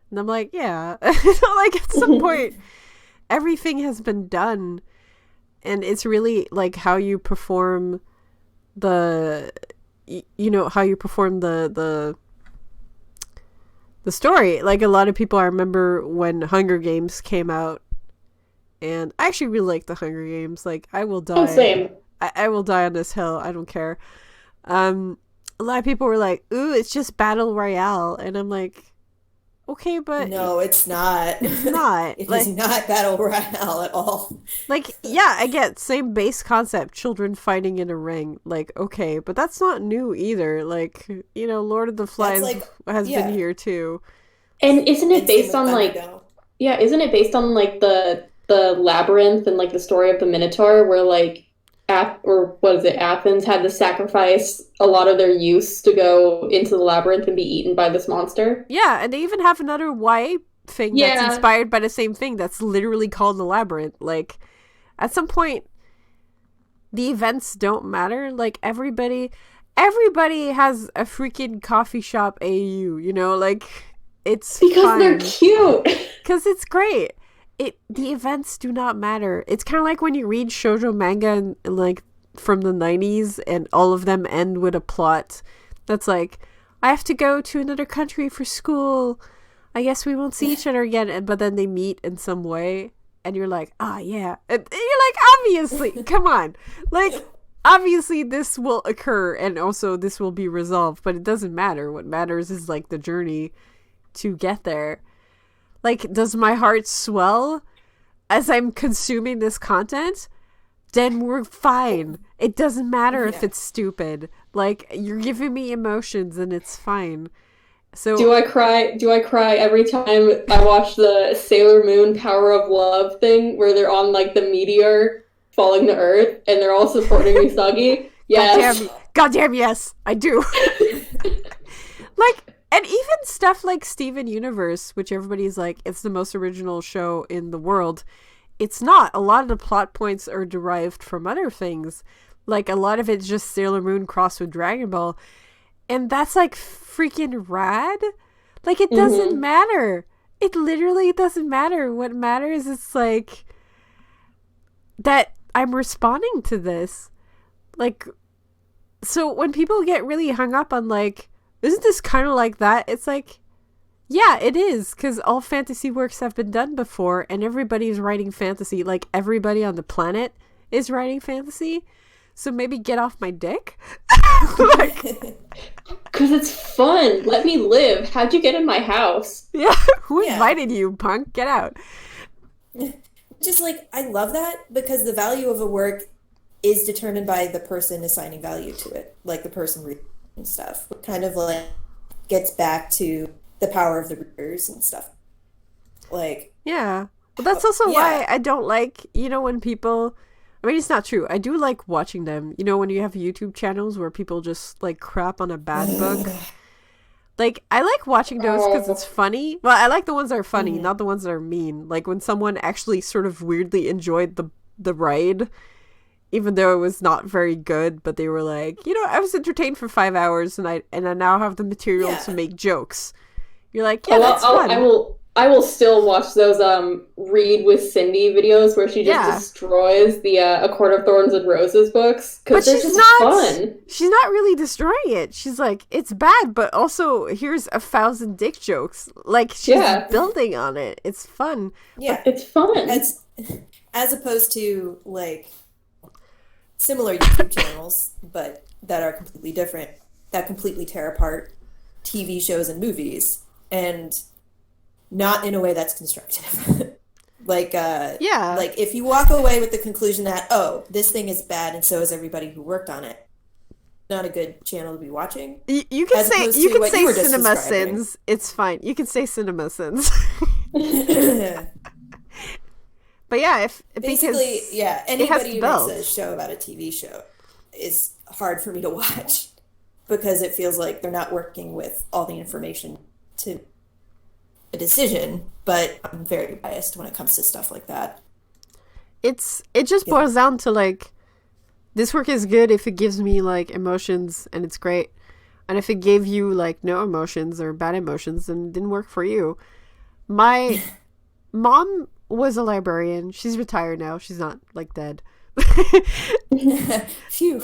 And I'm like, yeah, like at some point, everything has been done. And it's really like how you perform the story. Like a lot of people, I remember when Hunger Games came out, and I actually really like the Hunger Games. Like I will die. Oh, same. I will die on this hill. I don't care. A lot of people were like, ooh, it's just battle royale, and I'm like, okay, but no, it's not. It's not. It is not battle royale at all. Like, yeah, I get same base concept, children fighting in a ring. Like, okay, but that's not new either. Like, Lord of the Flies has been here too. And isn't it based on like, isn't it based on like the labyrinth and like the story of the Minotaur, where like Athens had to sacrifice a lot of their youths to go into the labyrinth and be eaten by this monster? Yeah, and they even have another YA thing that's inspired by the same thing that's literally called the labyrinth. Like, at some point, the events don't matter. Like, everybody has a freaking coffee shop AU, like, it's because fun. They're cute. Because it's great. the events do not matter. It's kind of like when you read shoujo manga and like from the 90s and all of them end with a plot that's like, I have to go to another country for school. I guess we won't see each other again. But then they meet in some way and you're like, ah, yeah. And you're like, obviously, come on. Like, obviously this will occur and also this will be resolved, but it doesn't matter. What matters is like the journey to get there. Like, does my heart swell as I'm consuming this content? Then we're fine. It doesn't matter if it's stupid. Like, you're giving me emotions and it's fine. So do I cry every time I watch the Sailor Moon Power of Love thing where they're on like the meteor falling to Earth and they're all supporting Misagi? Yes. Goddamn yes, I do. Like, and even stuff like Steven Universe, which everybody's like, it's the most original show in the world. It's not. A lot of the plot points are derived from other things. Like, a lot of it's just Sailor Moon crossed with Dragon Ball. And that's, like, freaking rad. Like, it doesn't matter. It literally doesn't matter. What matters is, like, that I'm responding to this. Like, so when people get really hung up on, like, isn't this kind of like that? It's like, yeah, it is, because all fantasy works have been done before, and everybody's writing fantasy. Like, everybody on the planet is writing fantasy. So maybe get off my dick. Because it's fun. Let me live. How'd you get in my house? Yeah, who invited you, punk? Get out. Just like, I love that because the value of a work is determined by the person assigning value to it. Like the person reading and stuff. It kind of like gets back to the power of the readers and stuff. Like, yeah. But that's also why I don't like, you know, when people, I mean, it's not true. I do like watching them. You know, when you have YouTube channels where people just like crap on a bad book. Like, I like watching those because it's funny. Well, I like the ones that are funny, not the ones that are mean. Like when someone actually sort of weirdly enjoyed the ride, even though it was not very good, but they were like, you know, I was entertained for 5 hours and I now have the material to make jokes. You're like, yeah, that's fun. I will still watch those Read with Cindy videos where she just destroys the A Court of Thorns and Roses books because they're just fun. She's not really destroying it. She's like, it's bad, but also here's 1,000 dick jokes. Like, she's building on it. It's fun. Yeah, it's fun. As opposed to like similar YouTube channels, but that are completely different, that completely tear apart TV shows and movies, and not in a way that's constructive. Like if you walk away with the conclusion that, oh, this thing is bad and so is everybody who worked on it, not a good channel to be watching. You can say cinema sins. It's fine. You can say cinema sins. But yeah, basically, anybody who makes a show about a TV show is hard for me to watch because it feels like they're not working with all the information to a decision. But I'm very biased when it comes to stuff like that. It just boils down to like, this work is good if it gives me like emotions and it's great, and if it gave you like no emotions or bad emotions, then it didn't work for you. My mom was a librarian. She's retired now. She's not like dead. Phew.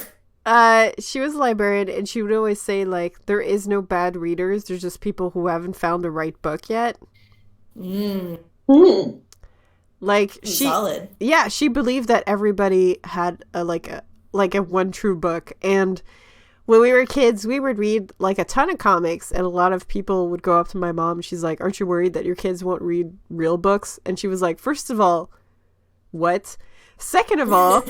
She was a librarian and she would always say like, there is no bad readers. There's just people who haven't found the right book yet. Like solid. Yeah, she believed that everybody had a one true book. And when we were kids, we would read like a ton of comics, and a lot of people would go up to my mom. She's like, aren't you worried that your kids won't read real books? And she was like, first of all, what? Second of all,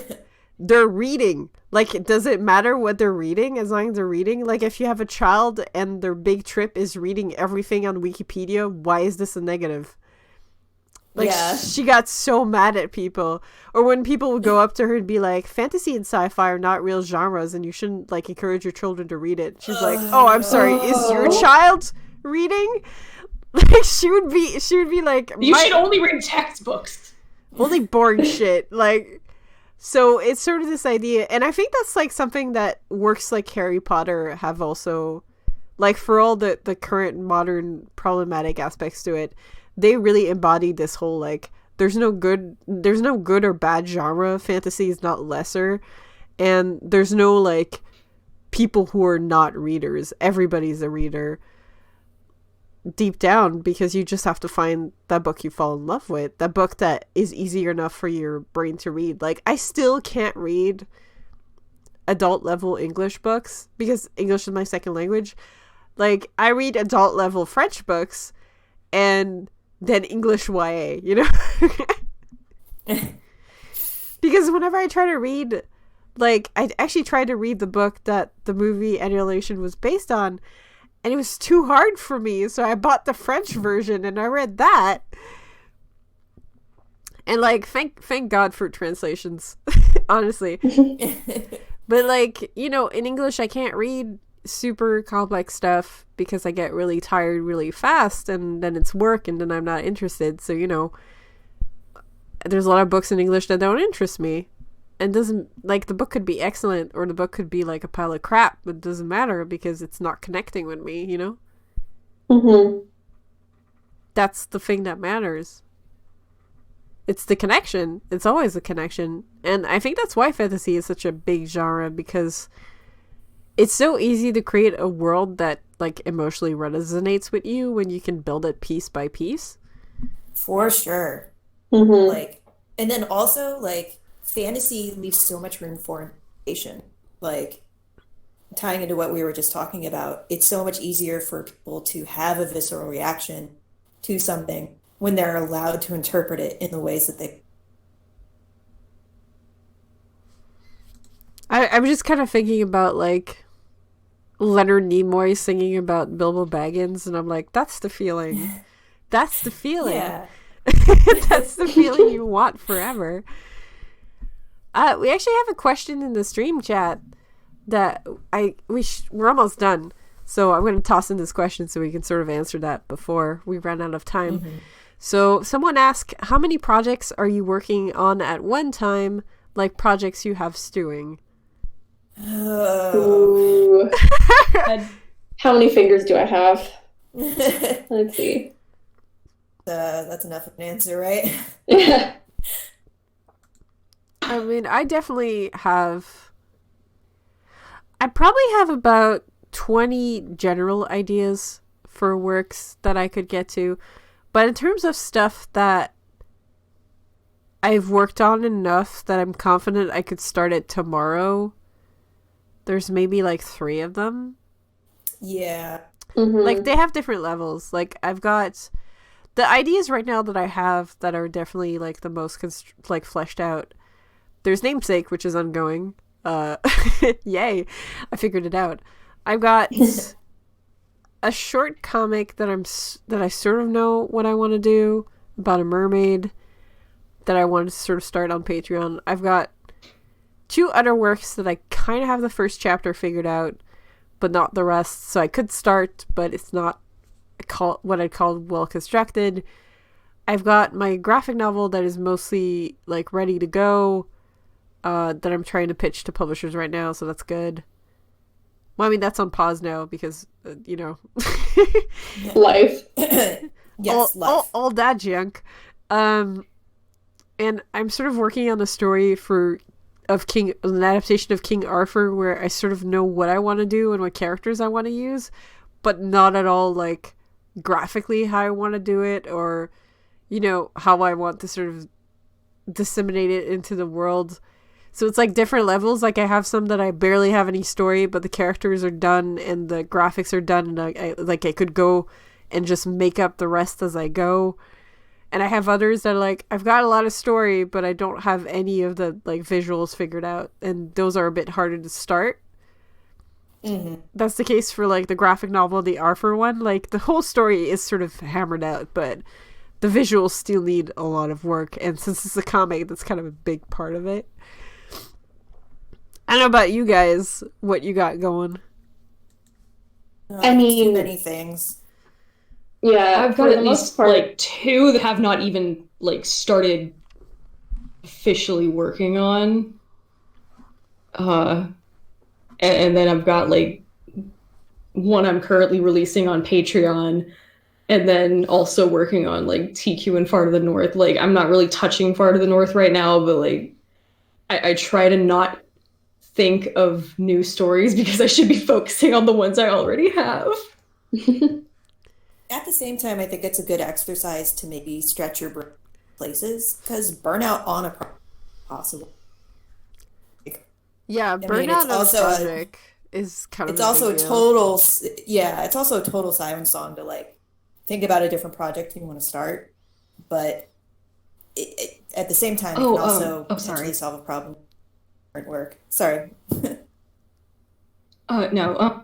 they're reading. Like, does it matter what they're reading as long as they're reading? Like, if you have a child and their big trip is reading everything on Wikipedia, why is this a negative? Like, she got so mad at people. Or when people would go up to her and be like, fantasy and sci-fi are not real genres and you shouldn't, like, encourage your children to read it. She's like, oh, I'm sorry, is your child reading? Like, she would be like... You should only read textbooks. Only boring shit. Like, so it's sort of this idea. And I think that's, like, something that works like Harry Potter have also... Like, for all the current modern problematic aspects to it, they really embodied this whole, like, there's no good or bad genre. Fantasy is not lesser, and there's no like people who are not readers. Everybody's a reader deep down, because you just have to find that book you fall in love with, that book that is easier enough for your brain to read. Like, I still can't read adult level English books because English is my second language. Like, I read adult level French books and then English YA, you know? Because whenever I try to read, like, I actually tried to read the book that the movie Annihilation was based on, and it was too hard for me, so I bought the French version and I read that. And like, thank God for translations, honestly. But like, you know, in English I can't read super complex stuff because I get really tired really fast, and then it's work, and then I'm not interested. So, you know, there's a lot of books in English that don't interest me. And doesn't, like, the book could be excellent or the book could be like a pile of crap, but it doesn't matter because it's not connecting with me, you know? Mm-hmm. That's the thing that matters. It's the connection. It's always the connection. And I think that's why fantasy is such a big genre, because it's so easy to create a world that like emotionally resonates with you when you can build it piece by piece. For sure. Mm-hmm. Like, and then also like fantasy leaves so much room for interpretation. Like, tying into what we were just talking about, it's so much easier for people to have a visceral reaction to something when they're allowed to interpret it in the ways that they. I'm just kind of thinking about like Leonard Nimoy singing about Bilbo Baggins, and I'm like, that's the feeling. That's the feeling. Yeah. That's the feeling you want forever. We actually have a question in the stream chat that we're almost done, so I'm going to toss in this question so we can sort of answer that before we run out of time. Mm-hmm. So someone asked, how many projects are you working on at one time, like projects you have stewing? Ooh. How many fingers do I have? Let's see. That's enough of an answer, right? Yeah. I mean, I probably have about 20 general ideas for works that I could get to. But in terms of stuff that I've worked on enough that I'm confident I could start it tomorrow, there's maybe like 3 of them. Yeah. Mm-hmm. Like, they have different levels. Like, I've got the ideas right now that I have that are definitely like the most fleshed out. There's Namesake, which is ongoing. Yay, I figured it out. I've got a short comic that I sort of know what I want to do about a mermaid that I want to sort of start on Patreon. I've got 2 other works that I kind of have the first chapter figured out, but not the rest. So I could start, but it's not what I'd call well constructed. I've got my graphic novel that is mostly like ready to go, that I'm trying to pitch to publishers right now, so that's good. Well, I mean, that's on pause now because, you know. Life. Yes, life. All that junk. And I'm sort of working on a story an adaptation of King Arthur, where I sort of know what I want to do and what characters I want to use, but not at all, like, graphically how I want to do it, or, you know, how I want to sort of disseminate it into the world. So it's like different levels. Like, I have some that I barely have any story, but the characters are done and the graphics are done, and I could go and just make up the rest as I go. And I have others that are like, I've got a lot of story, but I don't have any of the like visuals figured out, and those are a bit harder to start. Mm-hmm. That's the case for like the graphic novel, the Arthur one. Like, the whole story is sort of hammered out, but the visuals still need a lot of work, and since it's a comic, that's kind of a big part of it. I don't know about you guys, what you got going. I mean, too many things. Yeah, I've got at least like 2 that have not even like started officially working on. And then I've got like one I'm currently releasing on Patreon, and then also working on like TQ and Far to the North. Like I'm not really touching Far to the North right now, but like I try to not think of new stories because I should be focusing on the ones I already have. At the same time, I think it's a good exercise to maybe stretch your places because burnout on a possible. Yeah, I mean, burnout it's on a also project is kind of it's a also big a deal. total, yeah, it's also a total siren song to like think about a different project you want to start, but at the same time, it can also potentially sorry. solve a problem at work. Sorry. No.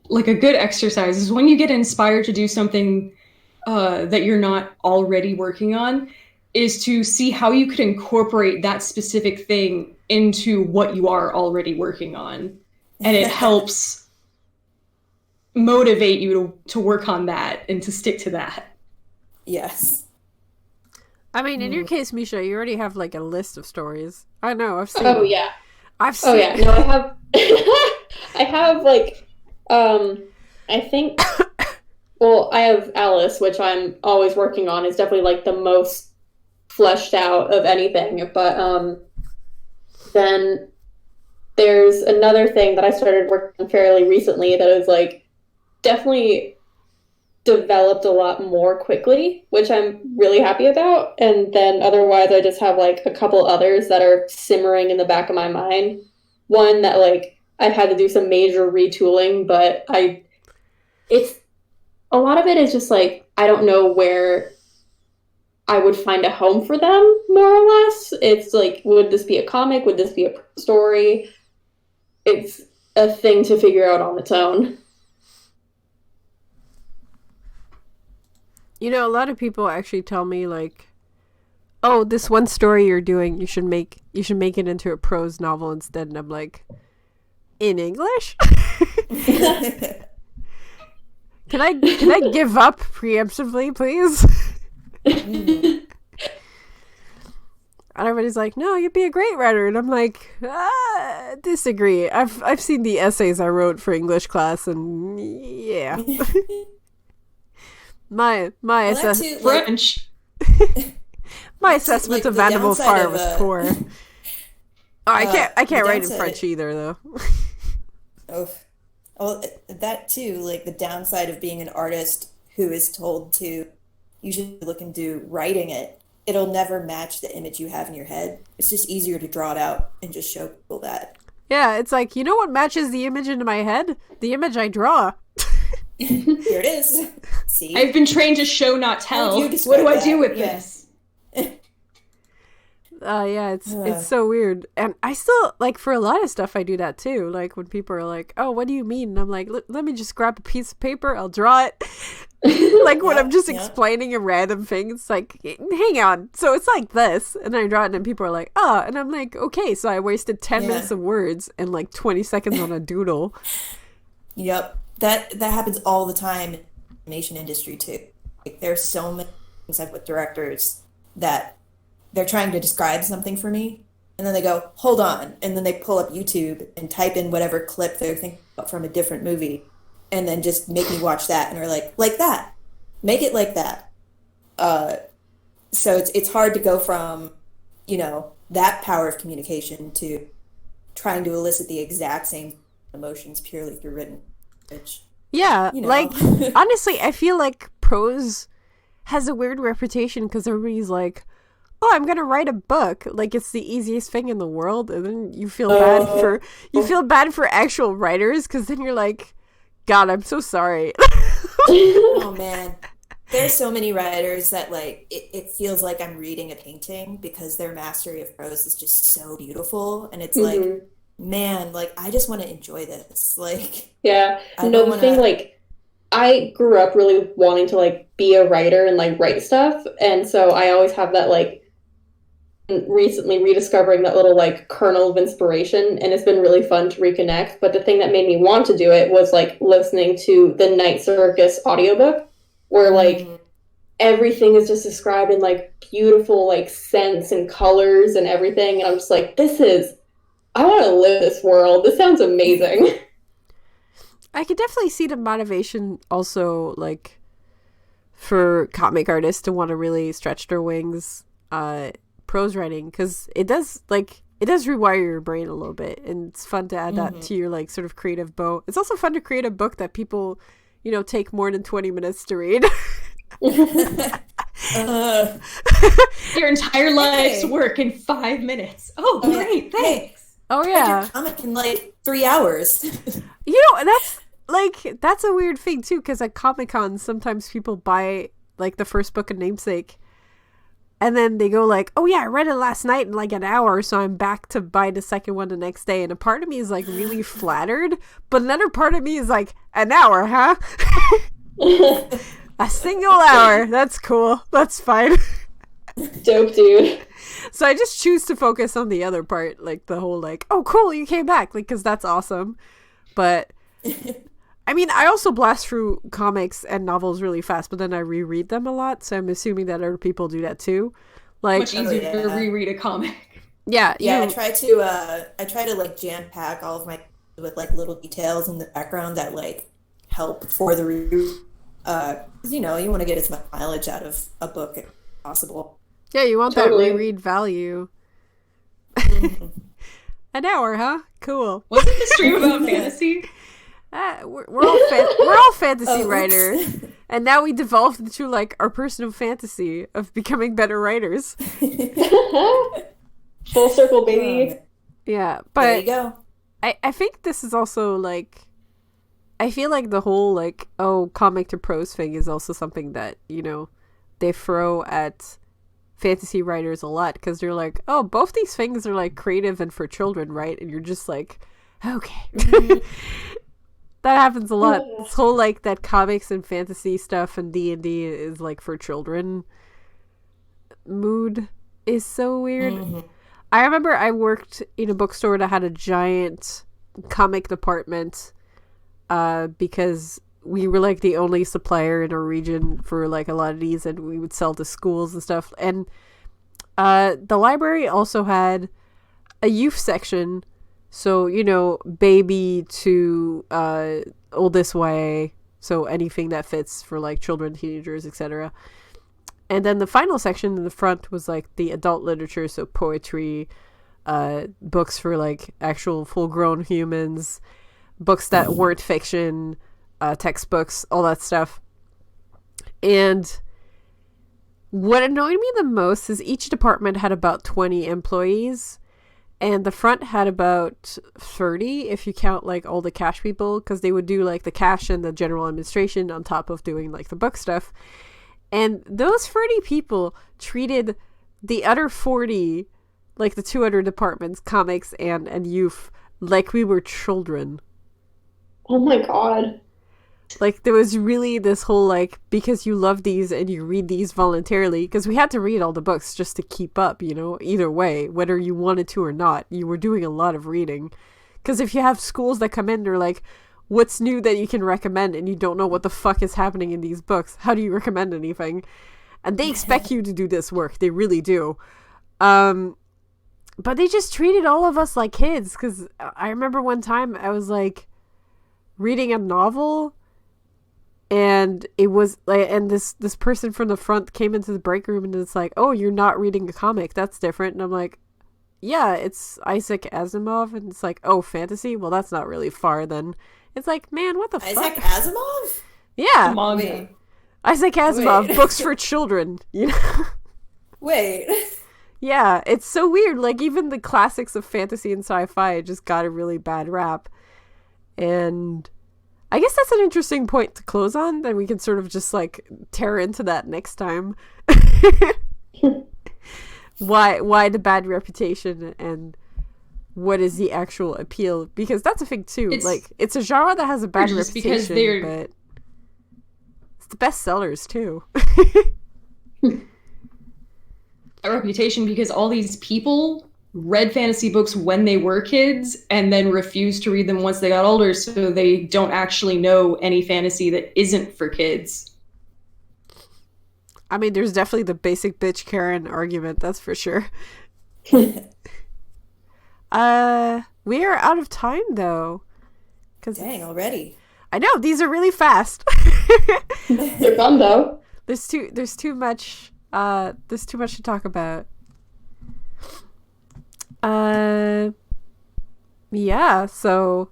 Like a good exercise is when you get inspired to do something that you're not already working on, is to see how you could incorporate that specific thing into what you are already working on. And it helps motivate you to work on that and to stick to that. Yes. I mean, in your case, Misha, you already have like a list of stories. I know, I've seen. Oh yeah. I've Oh seen. yeah. No, I have. I have like, I think. Well, I have Alice, which I'm always working on. Is definitely like the most fleshed out of anything. But then there's another thing that I started working on fairly recently that is like definitely developed a lot more quickly, which I'm really happy about. And then otherwise, I just have like a couple others that are simmering in the back of my mind. One that like I've had to do some major retooling, but it's a lot of it is just like I don't know where I would find a home for them, more or less. It's like, would this be a comic? Would this be a story? It's a thing to figure out on its own. You know, a lot of people actually tell me like, "Oh, this one story you're doing, you should make it into a prose novel instead." And I'm like, "In English? Can I give up preemptively, please?" And everybody's like, "No, you'd be a great writer," and I'm like, disagree. I've seen the essays I wrote for English class, and yeah, my Well, that assess- too, like, French. my assessment like, of the Animal downside Farm of, was poor. Oh, I can't the write in downside. French either though. Oh, well, that too, like the downside of being an artist who is told to usually look into writing it, it'll never match the image you have in your head. It's just easier to draw it out and just show people that. Yeah, it's like, you know what matches the image into my head? The image I draw. Here it is. See? I've been trained to show, not How tell. would you What describe do I that? do with Yeah. this? Yeah, it's so weird. And I still, like, for a lot of stuff, I do that too. Like, when people are like, "Oh, what do you mean?" And I'm like, let me just grab a piece of paper, I'll draw it. Like, when I'm just explaining a random thing, it's like, hang on. So it's like this. And I draw it, and people are like, "Oh." And I'm like, okay, so I wasted 10 minutes of words and like 20 seconds on a doodle. Yep. That happens all the time in the animation industry too. Like, there's so many things I've with directors that they're trying to describe something for me, and then they go, "Hold on," and then they pull up YouTube and type in whatever clip they're thinking about from a different movie, and then just make me watch that, and are like that, make it like that. So it's hard to go from, that power of communication to trying to elicit the exact same emotions purely through written language. Yeah, like, honestly, I feel like prose has a weird reputation because everybody's like, "Oh, I'm gonna write a book," like it's the easiest thing in the world, and then you feel bad for actual writers because then you're like, "God, I'm so sorry." Oh man, there's so many writers that like it feels like I'm reading a painting because their mastery of prose is just so beautiful, and it's like, man, like I just want to enjoy this. Like, Yeah. I No, don't the want thing, to. like, I grew up really wanting to, like, be a writer and, like, write stuff. And so I always have that, like, recently rediscovering that little, like, kernel of inspiration. And it's been really fun to reconnect. But the thing that made me want to do it was, like, listening to the Night Circus audiobook, where, like, everything is just described in, like, beautiful, like, scents and colors and everything. And I'm just like, I want to live this world. This sounds amazing. I could definitely see the motivation also, like, for comic artists to want to really stretch their wings, prose writing, because it does rewire your brain a little bit, and it's fun to add that to your like sort of creative bow. It's also fun to create a book that people, take more than 20 minutes to read. Your entire life's work in 5 minutes. Oh, great, thanks. Oh yeah, your comic in like 3 hours. That's a weird thing too, because at Comic-Con sometimes people buy like the first book of Namesake, and then they go like, oh yeah, I read it last night in like an hour, so I'm back to buy the second one the next day. And a part of me is like really flattered, but another part of me is like, an hour, huh? A single hour. That's cool. That's fine. Dope, dude. So I just choose to focus on the other part, like the whole like, oh cool, you came back, like, because that's awesome. But I mean, I also blast through comics and novels really fast, but then I reread them a lot, so I'm assuming that other people do that too. Like, much easier to reread a comic. Yeah, I try to like jam pack all of my with like little details in the background that like help for the review. Because you want to get as much mileage out of a book as possible. Yeah, you want Totally. that reread value. An hour, huh? Cool. Wasn't the stream about fantasy? We're all fantasy Oh, writers, and now we devolved into like our personal fantasy of becoming better writers. Full circle, baby. Yeah, There you but go. I think this is also like, I feel like the whole like, oh, comic to prose thing is also something that they throw at fantasy writers a lot, because they're like, oh, both these things are like creative and for children, right? And you're just like, okay. That happens a lot. This whole like that comics and fantasy stuff and D&D is like for children mood is so weird. I remember I worked in a bookstore that had a giant comic department, because we were like the only supplier in our region for like a lot of these, and we would sell to schools and stuff. And the library also had a youth section. So, baby to oldest YA, so anything that fits for like children, teenagers, etc. And then the final section in the front was like the adult literature, so poetry, books for like actual full-grown humans, books that weren't fiction, textbooks, all that stuff. And what annoyed me the most is each department had about 20 employees. And the front had about 30, if you count like all the cash people, because they would do like the cash and the general administration on top of doing like the book stuff. And those 30 people treated the other 40, like the two other departments, comics and youth, like we were children. Oh my god. Like, there was really this whole, like, because you love these and you read these voluntarily, because we had to read all the books just to keep up, either way, whether you wanted to or not, you were doing a lot of reading. Because if you have schools that come in, they're like, what's new that you can recommend, and you don't know what the fuck is happening in these books, how do you recommend anything? And they expect you to do this work, they really do. But they just treated all of us like kids, because I remember one time I was, like, reading a novel, and it was like, and this person from the front came into the break room and it's like, oh, you're not reading a comic, that's different. And I'm like, yeah, it's Isaac Asimov. And it's like, oh, fantasy? Well, that's not really far then. It's like, man, what the fuck? Isaac Asimov? Yeah. Wait. Isaac Asimov, books for children, Wait. Yeah, it's so weird. Like, even the classics of fantasy and sci-fi just got a really bad rap. And I guess that's an interesting point to close on. Then we can sort of just like tear into that next time. Why the bad reputation and what is the actual appeal? Because that's a thing too. It's a genre that has a bad reputation, but it's the best sellers too. A reputation because all these people read fantasy books when they were kids and then refused to read them once they got older, so they don't actually know any fantasy that isn't for kids. I mean, there's definitely the basic bitch Karen argument, that's for sure. We are out of time though. Dang, already. I know, these are really fast. They're fun though. there's too much to talk about. Yeah, so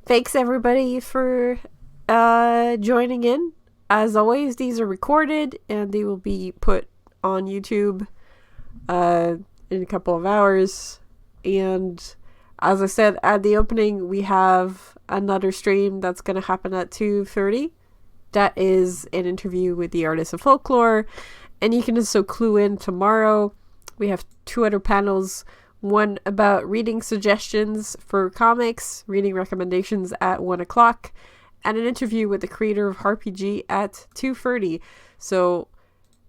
thanks everybody for joining in. As always, these are recorded and they will be put on YouTube in a couple of hours. And as I said at the opening, we have another stream that's going to happen at 2:30. That is an interview with the artist of folklore. And you can also clue in tomorrow. We have 2 other panels. One about reading suggestions for comics, reading recommendations at 1 o'clock, and an interview with the creator of RPG at 2:30. So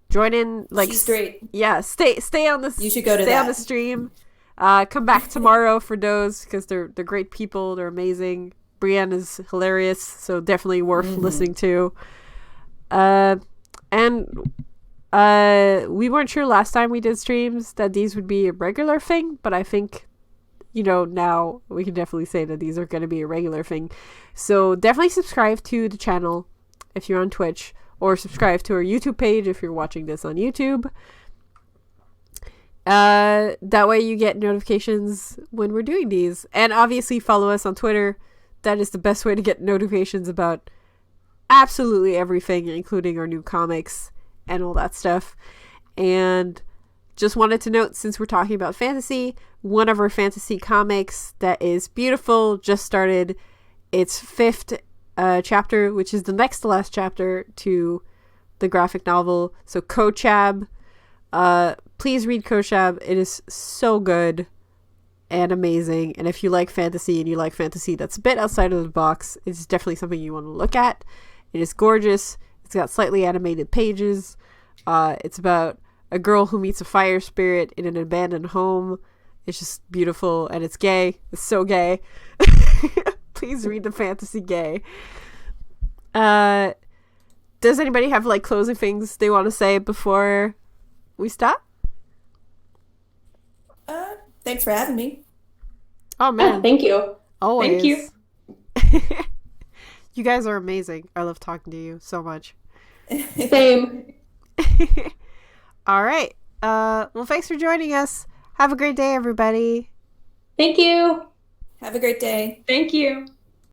join in, like, she's great. Yeah, stay on the. You should go to stay that. on the stream. Come back tomorrow for those because they're great people. They're amazing. Brienne is hilarious, so definitely worth listening to. We weren't sure last time we did streams that these would be a regular thing, but I think, now we can definitely say that these are going to be a regular thing. So definitely subscribe to the channel if you're on Twitch, or subscribe to our YouTube page if you're watching this on YouTube. That way you get notifications when we're doing these. And obviously follow us on Twitter. That is the best way to get notifications about absolutely everything, including our new comics and all that stuff. And just wanted to note, since we're talking about fantasy, one of our fantasy comics that is beautiful just started its 5th chapter, which is the next to last chapter to the graphic novel. So Kochab, please read Kochab. It is so good and amazing. And if you like fantasy and you like fantasy that's a bit outside of the box, it's definitely something you want to look at. It is gorgeous. It's got slightly animated pages. It's about a girl who meets a fire spirit in an abandoned home. It's just beautiful, and it's gay. It's so gay. Please read the fantasy gay. Does anybody have like closing things they want to say before we stop? Thanks for having me. Oh man, Thank you. always. Thank you. You guys are amazing. I love talking to you so much. Same. All right. Well, thanks for joining us. Have a great day, everybody. Thank you. Have a great day. Thank you.